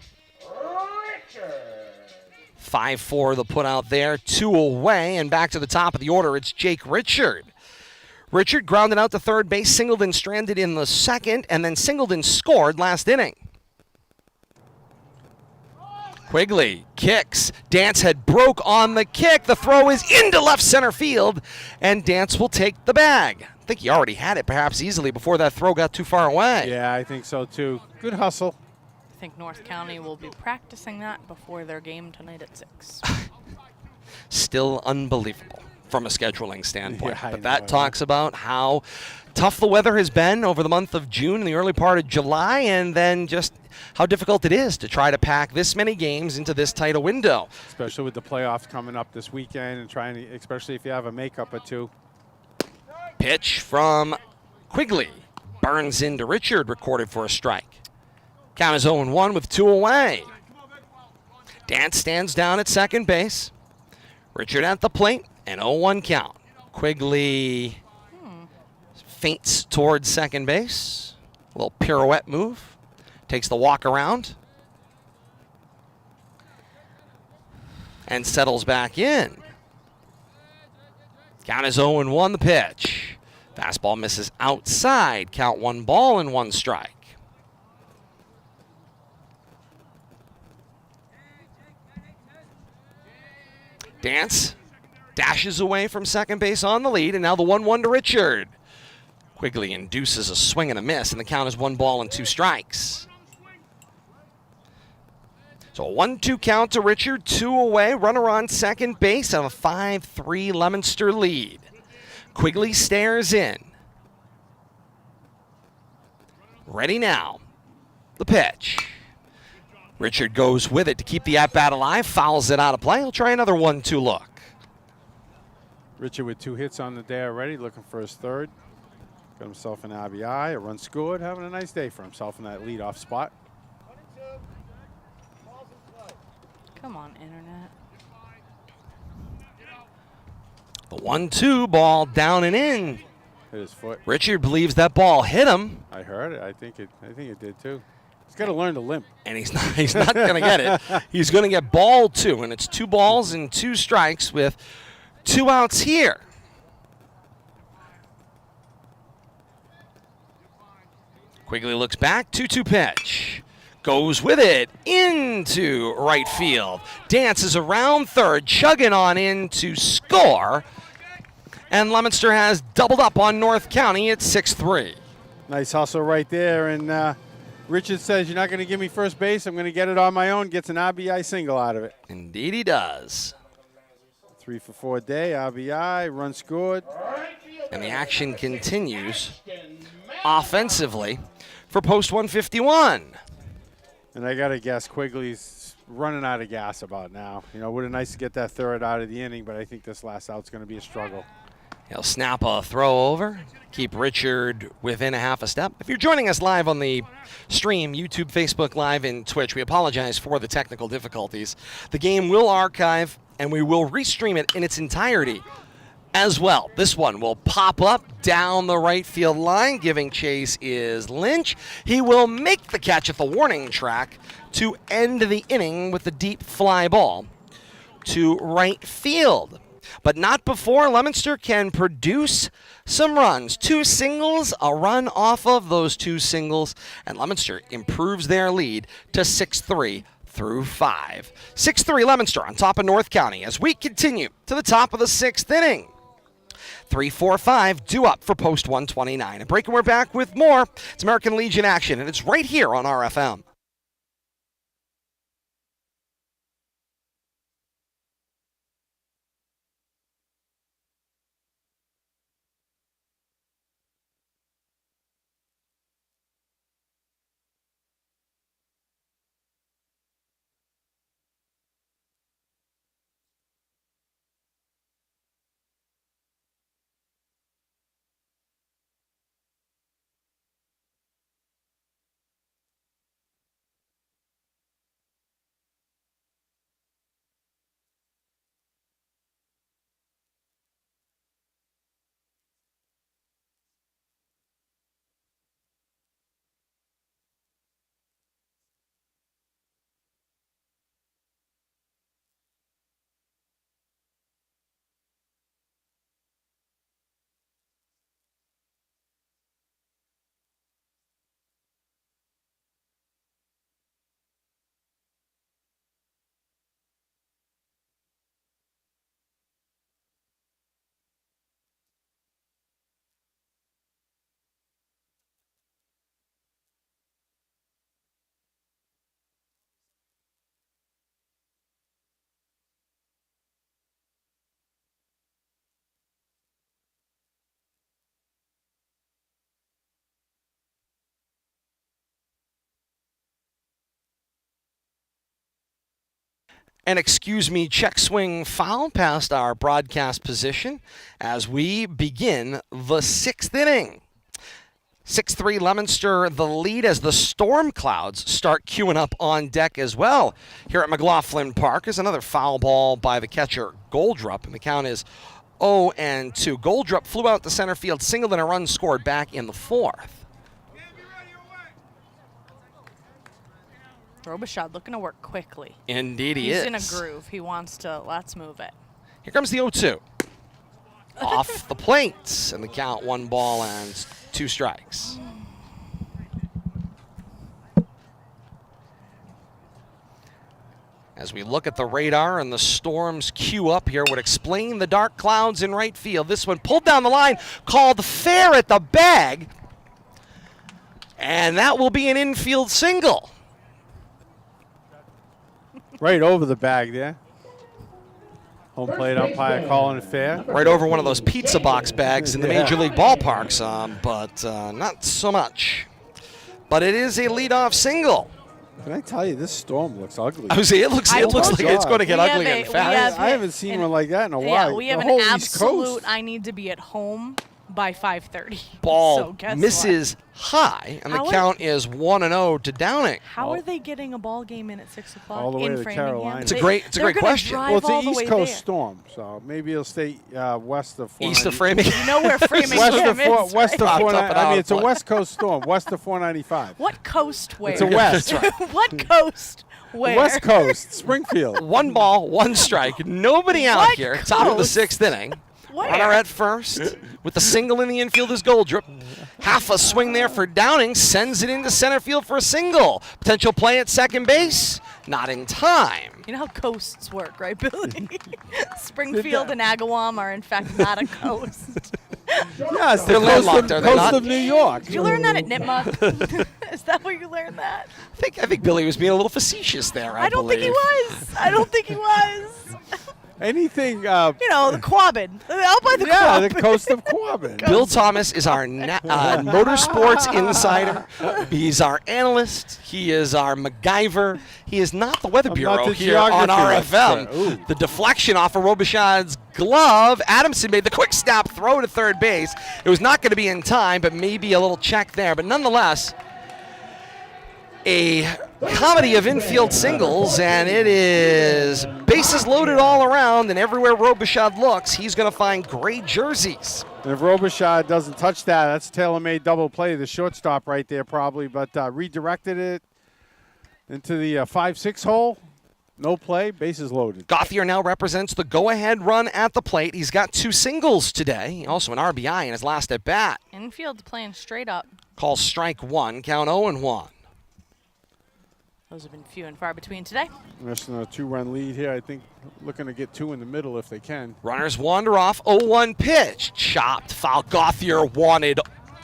5-4 the put out there. 2 away and back to the top of the order. It's Jake Richard. Richard grounded out to third base. Singleton stranded in the second, and then Singleton scored last inning. Quigley kicks. Dance had broke on the kick. The throw is into left center field, and Dance will take the bag. I think he already had it perhaps easily before that throw got too far away. Yeah, I think so too. Good hustle. I think North County will be practicing that before their game tonight at 6. Still unbelievable from a scheduling standpoint. Yeah, but that talks about how tough the weather has been over the month of June and the early part of July, and then just how difficult it is to try to pack this many games into this tight a window. Especially with the playoffs coming up this weekend and trying to, especially if you have a makeup or 2. Pitch from Quigley. Burns into Richard, recorded for a strike. Count is 0-1 with 2 away. Dance stands down at second base. Richard at the plate. An 0-1 count. Quigley feints towards second base. A little pirouette move. Takes the walk around. And settles back in. Count is 0-1 the pitch. Fastball misses outside. Count 1 ball and 1 strike. Dance dashes away from second base on the lead, and now the 1-1 to Richard. Quigley induces a swing and a miss, and the count is 1 ball and 2 strikes. So a 1-2 count to Richard, 2 away, runner on second base, and a 5-3 Leominster lead. Quigley stares in. Ready now. The pitch. Richard goes with it to keep the at-bat alive, fouls it out of play. He'll try another 1-2 look. Richard with 2 hits on the day already, looking for his 3rd. Got himself an RBI, a run scored, having a nice day for himself in that leadoff spot. Come on, internet. The 1-2 ball down and in. Hit his foot. Richard believes that ball hit him. I heard it. I think it did too. He's got to learn to limp. And he's not going to get it. He's going to get ball 2, and it's 2 balls and 2 strikes with 2 outs here. Quigley looks back, 2-2 pitch. goes with it into right field. Dances around third, chugging on in to score. And Leominster has doubled up on North County at 6-3. Nice hustle right there. And Richard says, you're not going to give me first base. I'm going to get it on my own. Gets an RBI single out of it. Indeed he does. 3 for 4 day, RBI, run scored. And the action continues offensively for Post 151. And I got to guess Quigley's running out of gas about now. You know, would have nice to get that third out of the inning, but I think this last out's going to be a struggle. He'll snap a throw over, keep Richard within a half a step. If you're joining us live on the stream, YouTube, Facebook Live, and Twitch, we apologize for the technical difficulties. The game will archive, and we will restream it in its entirety as well. This one will pop up down the right field line. Giving chase is Lynch. He will make the catch at the warning track to end the inning with the deep fly ball to right field. But not before Leominster can produce some runs. 2 singles, a run off of those 2 singles, and Leominster improves their lead to 6-3 through 5. 6-3 Leominster on top of North County as we continue to the top of the 6th inning. 3-4-5 due up for Post 129. A break and we're back with more. It's American Legion action, and it's right here on RFM. And excuse me, check swing foul past our broadcast position as we begin the 6th inning. 6-3 Leominster the lead as the storm clouds start queuing up on deck as well. Here at McLaughlin Park is another foul ball by the catcher Goldrup, and the count is 0-2. Goldrup flew out to center field, singled and a run scored back in the 4th. Robichaud looking to work quickly. Indeed he is. He's in a groove. He wants to, let's move it. Here comes the 0-2. Off the plate, and the count 1 ball and 2 strikes. As we look at the radar and the storms queue up here, would explain the dark clouds in right field. This one pulled down the line, called fair at the bag, and that will be an infield single. Right over the bag there. Home plate umpire calling it fair. Right over one of those pizza box bags in the Major League ballparks, but not so much. But it is a leadoff single. Can I tell you, this storm looks ugly. I was saying, it looks like it's going to get ugly and fast. I haven't seen one like that in a while. Yeah, we have the an whole East absolute, Coast. I need to be at home by 5:30. Ball So guess misses high, and the count is 1-0 to Downing. How are they getting a ball game in at 6 o'clock All the way in to Framingham? Carolina. It's a great question. Drive Well, it's all an the East way Coast there. storm, so maybe it'll stay west of 490. East of Framingham. You know where Framingham is, west of right? 490. I mean, it's a Top it West Coast storm, west of 495. What coast where? It's a west. What coast where? West Coast, Springfield. 1 ball, 1 strike. Nobody out What here. Top of the coast? 6th inning. Where? Runner at first with the single in the infield is Goldrup. Half a swing there for Downing, sends it into center field for a single. Potential play at second base, not in time. You know how coasts work, right, Billy? Springfield and Agawam are, in fact, not a coast. Yes, They're landlocked, are they coast not? of New York. Did you learn that at Nipmuc? Is that where you learned that? I think Billy was being a little facetious there, I don't think he believe. was. I don't think he was. Anything. You know, the Quabbin. Out by the Yeah, Quabbin. the coast of Quabbin. Bill Thomas is our motorsports insider. He's our analyst. He is our MacGyver. He is not the Weather I'm Bureau not the here on geography RFM. expert. Ooh. The deflection off of Robichaud's glove. Adamson made the quick snap throw to third base. It was not going to be in time, but maybe a little check there. But nonetheless, a comedy of infield singles, and it is bases loaded all around, and everywhere Robichaud looks, he's going to find gray jerseys. And if Robichaud doesn't touch that, that's a tailor-made double play. The shortstop right there probably, but redirected it into the 5-6 hole. No play, bases loaded. Gauthier now represents the go-ahead run at the plate. He's got 2 singles today, also an RBI in his last at-bat. Infield playing straight up. Calls strike 1, count 0-1. Those have been few and far between today. Resting on a 2-run lead here. I think looking to get 2 in the middle if they can. Runners wander off, 0-1 pitch. Chopped foul. Gauthier wanted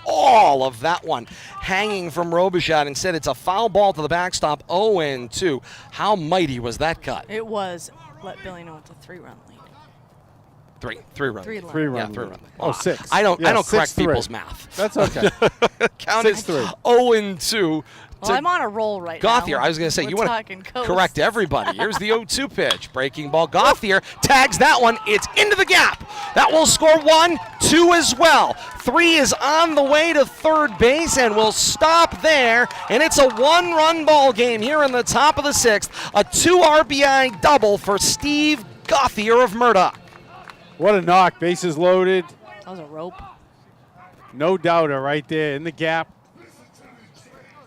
all of that one. Hanging from Robichaud. Instead, it's a foul ball to the backstop, 0-2. How mighty was that cut? It was. Let Billy know it's a 3-run lead. Three run. 3 run. 3-run Yeah, lead. 3 run. Oh, 6. I don't Yeah, correct 6-3. people's math. That's okay. Count is 6-3. 0-2. Well, I'm on a roll right Gauthier, now. I was going to say, We're you want talking to coast. correct everybody. Here's the 0-2 pitch. Breaking ball. Gauthier tags that one. It's into the gap. That will score 1, 2 as well. 3 is on the way to third base and will stop there. And it's a 1-run ball game here in the top of the 6th. A 2 RBI double for Steve Gauthier of Murdoch. What a knock. Bases loaded. That was a rope. No doubter right there in the gap.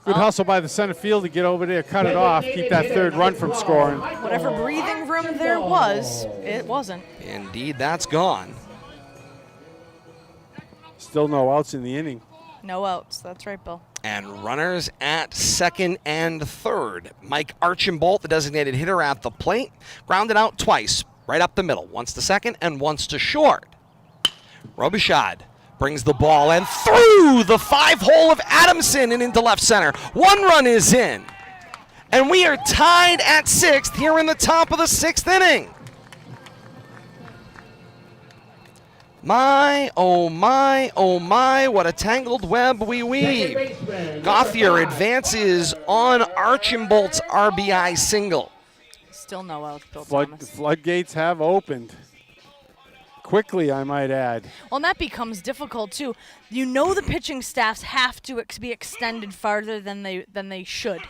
Good hustle by the center field to get over there, cut it off, keep that 3rd run from scoring. Whatever breathing room there was, it wasn't. Indeed, that's gone. Still no outs in the inning. No outs. That's right, Bill. And runners at second and third. Mike Archambault, the designated hitter at the plate, grounded out twice, right up the middle. Once to second and once to short. Robichaud brings the ball and through the 5-hole of Adamson and into left center. 1 run is in. And we are tied at 6th here in the top of the 6th inning. My, oh my, oh my, what a tangled web we weave. Gauthier advances on Archambault's RBI single. Still no outs, Bill Thomas. Floodgates have opened. Quickly, I might add. Well, and that becomes difficult too. You know the pitching staffs have to be extended farther than they should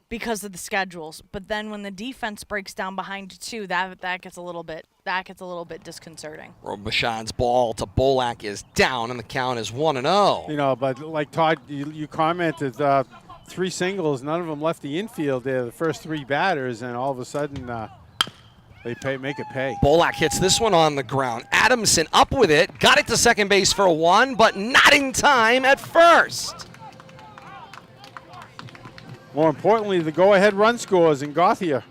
because of the schedules. But then when the defense breaks down behind 2, that gets a little bit disconcerting. Robichaud's ball to Bolak is down, and the count is 1-0. You know, but like Todd, you commented, 3 singles, none of them left the infield there, the first 3 batters, and all of a sudden they make it pay. Bolak hits this one on the ground. Adamson up with it, got it to second base for a 1, but not in time at first. More importantly, the go-ahead run scores in Gauthier.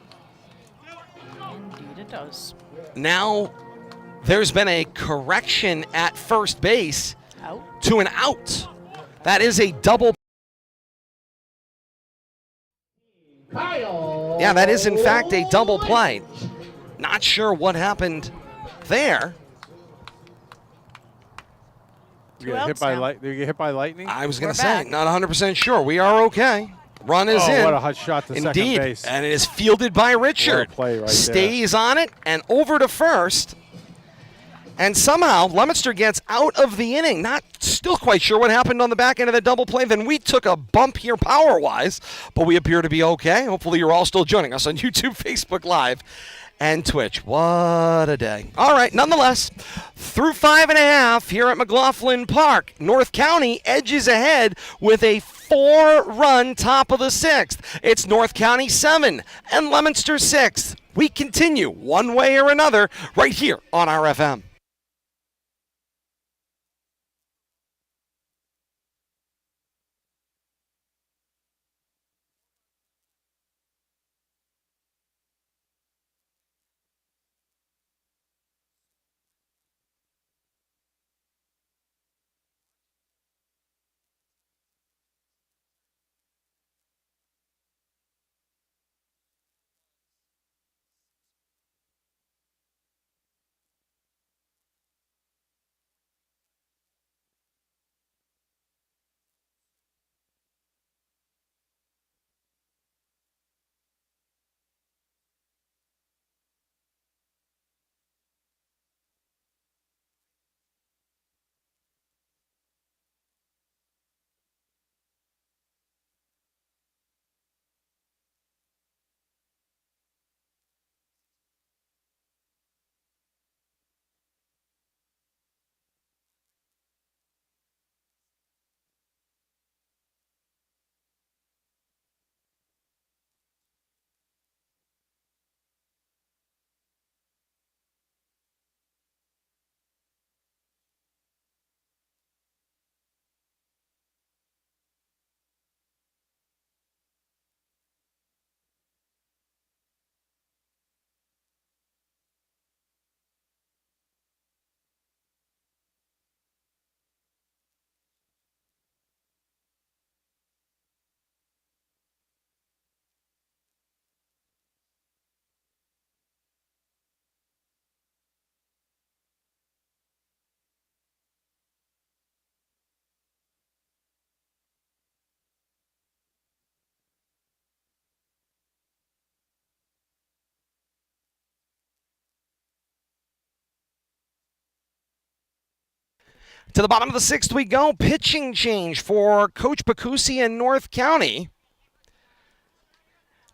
Indeed, it does. Now, there's been a correction at first base Out. to an out. That is a double. Yeah, that is in fact a double play. Not sure what happened there. You get hit by lightning? I was going We're to say, back. not 100% sure. We are okay. Run is in. What a hot shot to second Indeed. base. And it is fielded by Richard. What a play right there. Stays on it and over to first. And somehow Leominster gets out of the inning. Not still quite sure what happened on the back end of the double play. Then we took a bump here power-wise, but we appear to be okay. Hopefully you're all still joining us on YouTube, Facebook Live, and Twitch. What a day. All right, nonetheless, through 5.5 here at McLaughlin Park, North County edges ahead with a 4-run top of the 6th. It's North County 7 and Leominster 6. We continue one way or another right here on RFM. To the bottom of the 6th we go. Pitching change for Coach Bakusi in North County.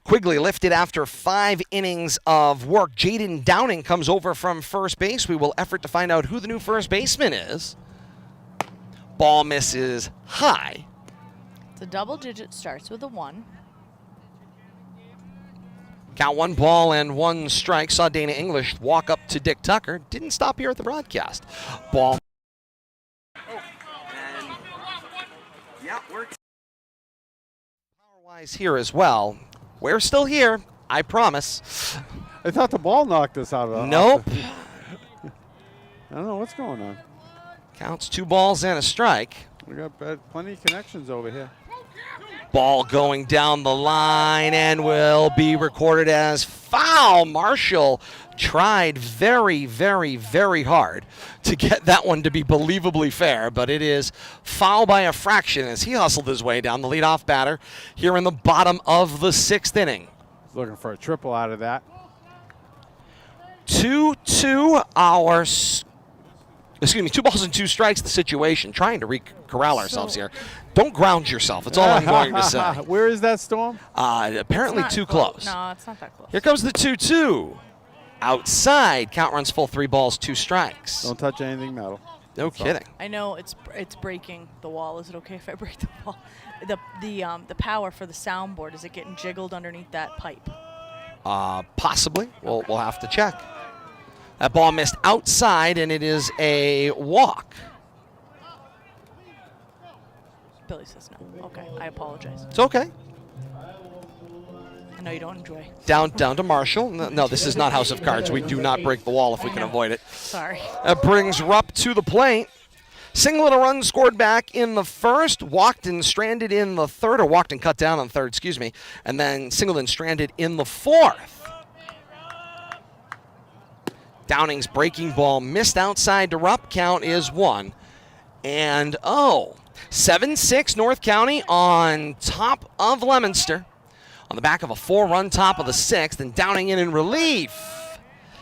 Quigley lifted after 5 innings of work. Jaden Downing comes over from first base. We will effort to find out who the new first baseman is. Ball misses high. It's a double digit, starts with a 1. Count 1 ball and 1 strike. Saw Dana English walk up to Dick Tucker. Didn't stop here at the broadcast. Ball. Yeah, we're power-wise here as well. We're still here, I promise. I thought the ball knocked us out of the. Nope. I don't know what's going on. Counts 2 balls and a strike. We got plenty of connections over here. Ball going down the line and will be recorded as foul. Marshall tried very, very, very hard to get that one to be believably fair, but it is foul by a fraction as he hustled his way down, the leadoff batter here in the bottom of the 6th inning. He's looking for a triple out of that. 2-2 hours. Excuse me, 2 balls and 2 strikes the situation. Trying to corral ourselves here. Don't ground yourself. That's all I'm going to say. Where is that storm? Apparently too close. No, it's not that close. Here comes the 2-2. Outside. Count runs full, 3 balls, 2 strikes. Don't touch anything metal. No kidding. I know it's breaking the wall. Is it okay if I break the wall? The power for the soundboard, is it getting jiggled underneath that pipe? Possibly. We'll have to check. That ball missed outside, and it is a walk. Billy says no. Okay, I apologize. It's okay. I know you don't enjoy. Down to Marshall. No, this is not House of Cards. We do not break the wall if we can avoid it. Sorry. That brings Rupp to the plate. Single and a run scored back in the first. Walked and stranded in the third, or walked and cut down on third, excuse me. And then singled and stranded in the fourth. Downing's breaking ball missed outside to Rupp. Count is 1 and 0. 7-6 North County on top of Leominster. On the back of a 4-run top of the 6th, and Downing in relief.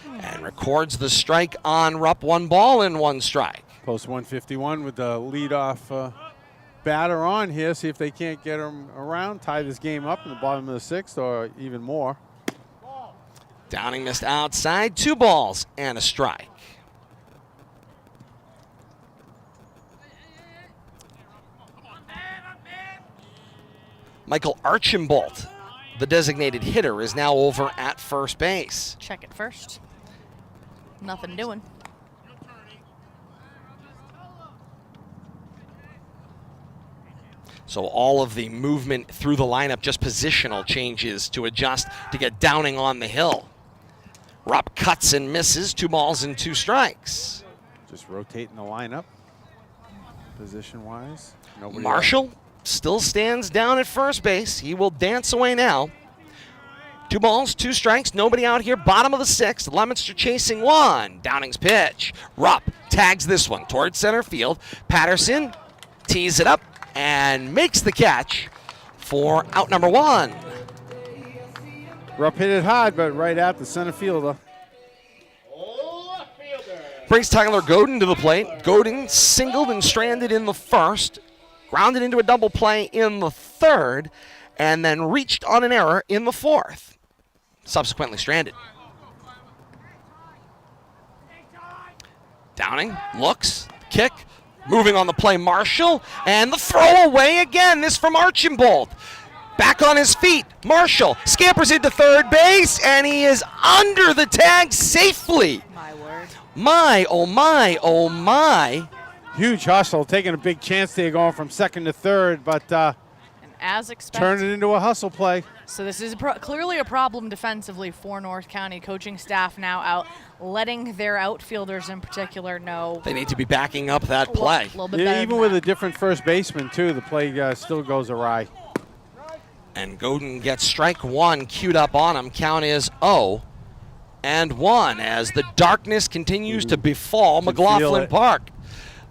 And records the strike on Rupp. 1 ball and 1 strike. Post 151 with the leadoff batter on here. See if they can't get him around, tie this game up in the bottom of the 6th or even more. Downing missed outside. 2 balls and a strike. Michael Archambault, the designated hitter, is now over at first base. Check it first. Nothing doing. So all of the movement through the lineup, just positional changes to adjust to get Downing on the hill. Rupp cuts and misses. 2 balls and 2 strikes. Just rotating the lineup, position-wise. Marshall still stands down at first base. He will dance away now. 2 balls, 2 strikes. Nobody out here. Bottom of the 6th. Leominster chasing 1. Downing's pitch. Rupp tags this one towards center field. Patterson tees it up and makes the catch for out number 1. Rupp hit it hard, but right at the center fielder. Brings Tyler Godin to the plate. Godin singled and stranded in the first, grounded into a double play in the third, and then reached on an error in the fourth. Subsequently stranded. Downing looks, kick, moving on the play, Marshall, and the throw away again. This from Archambault. Back on his feet, Marshall scampers into third base, and he is under the tag safely. My word. My, oh my, oh my. Huge hustle, taking a big chance there going from second to third, but And as expected. turn it into a hustle play. So this is clearly a problem defensively for North County. Coaching staff now out, letting their outfielders in particular know. They need to be backing up that play. A little bit Yeah, better even than with that. a different first baseman, too, the play still goes awry. And Godin gets strike 1 queued up on him. Count is 0-1 as the darkness continues to befall Can feel McLaughlin it. Park.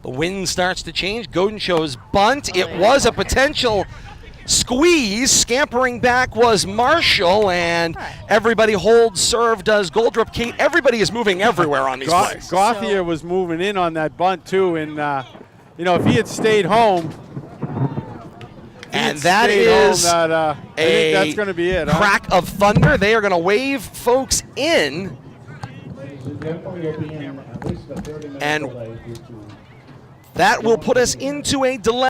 The wind starts to change. Godin shows bunt. It was a potential squeeze. Scampering back was Marshall, and everybody holds serve does Goldrup. Kate, everybody is moving everywhere on these plays. Gauthier was moving in on that bunt, too, and if he had stayed home, and that is I think that's going to be it. Crack of thunder. They are going to wave folks in. And that will put us into a delay.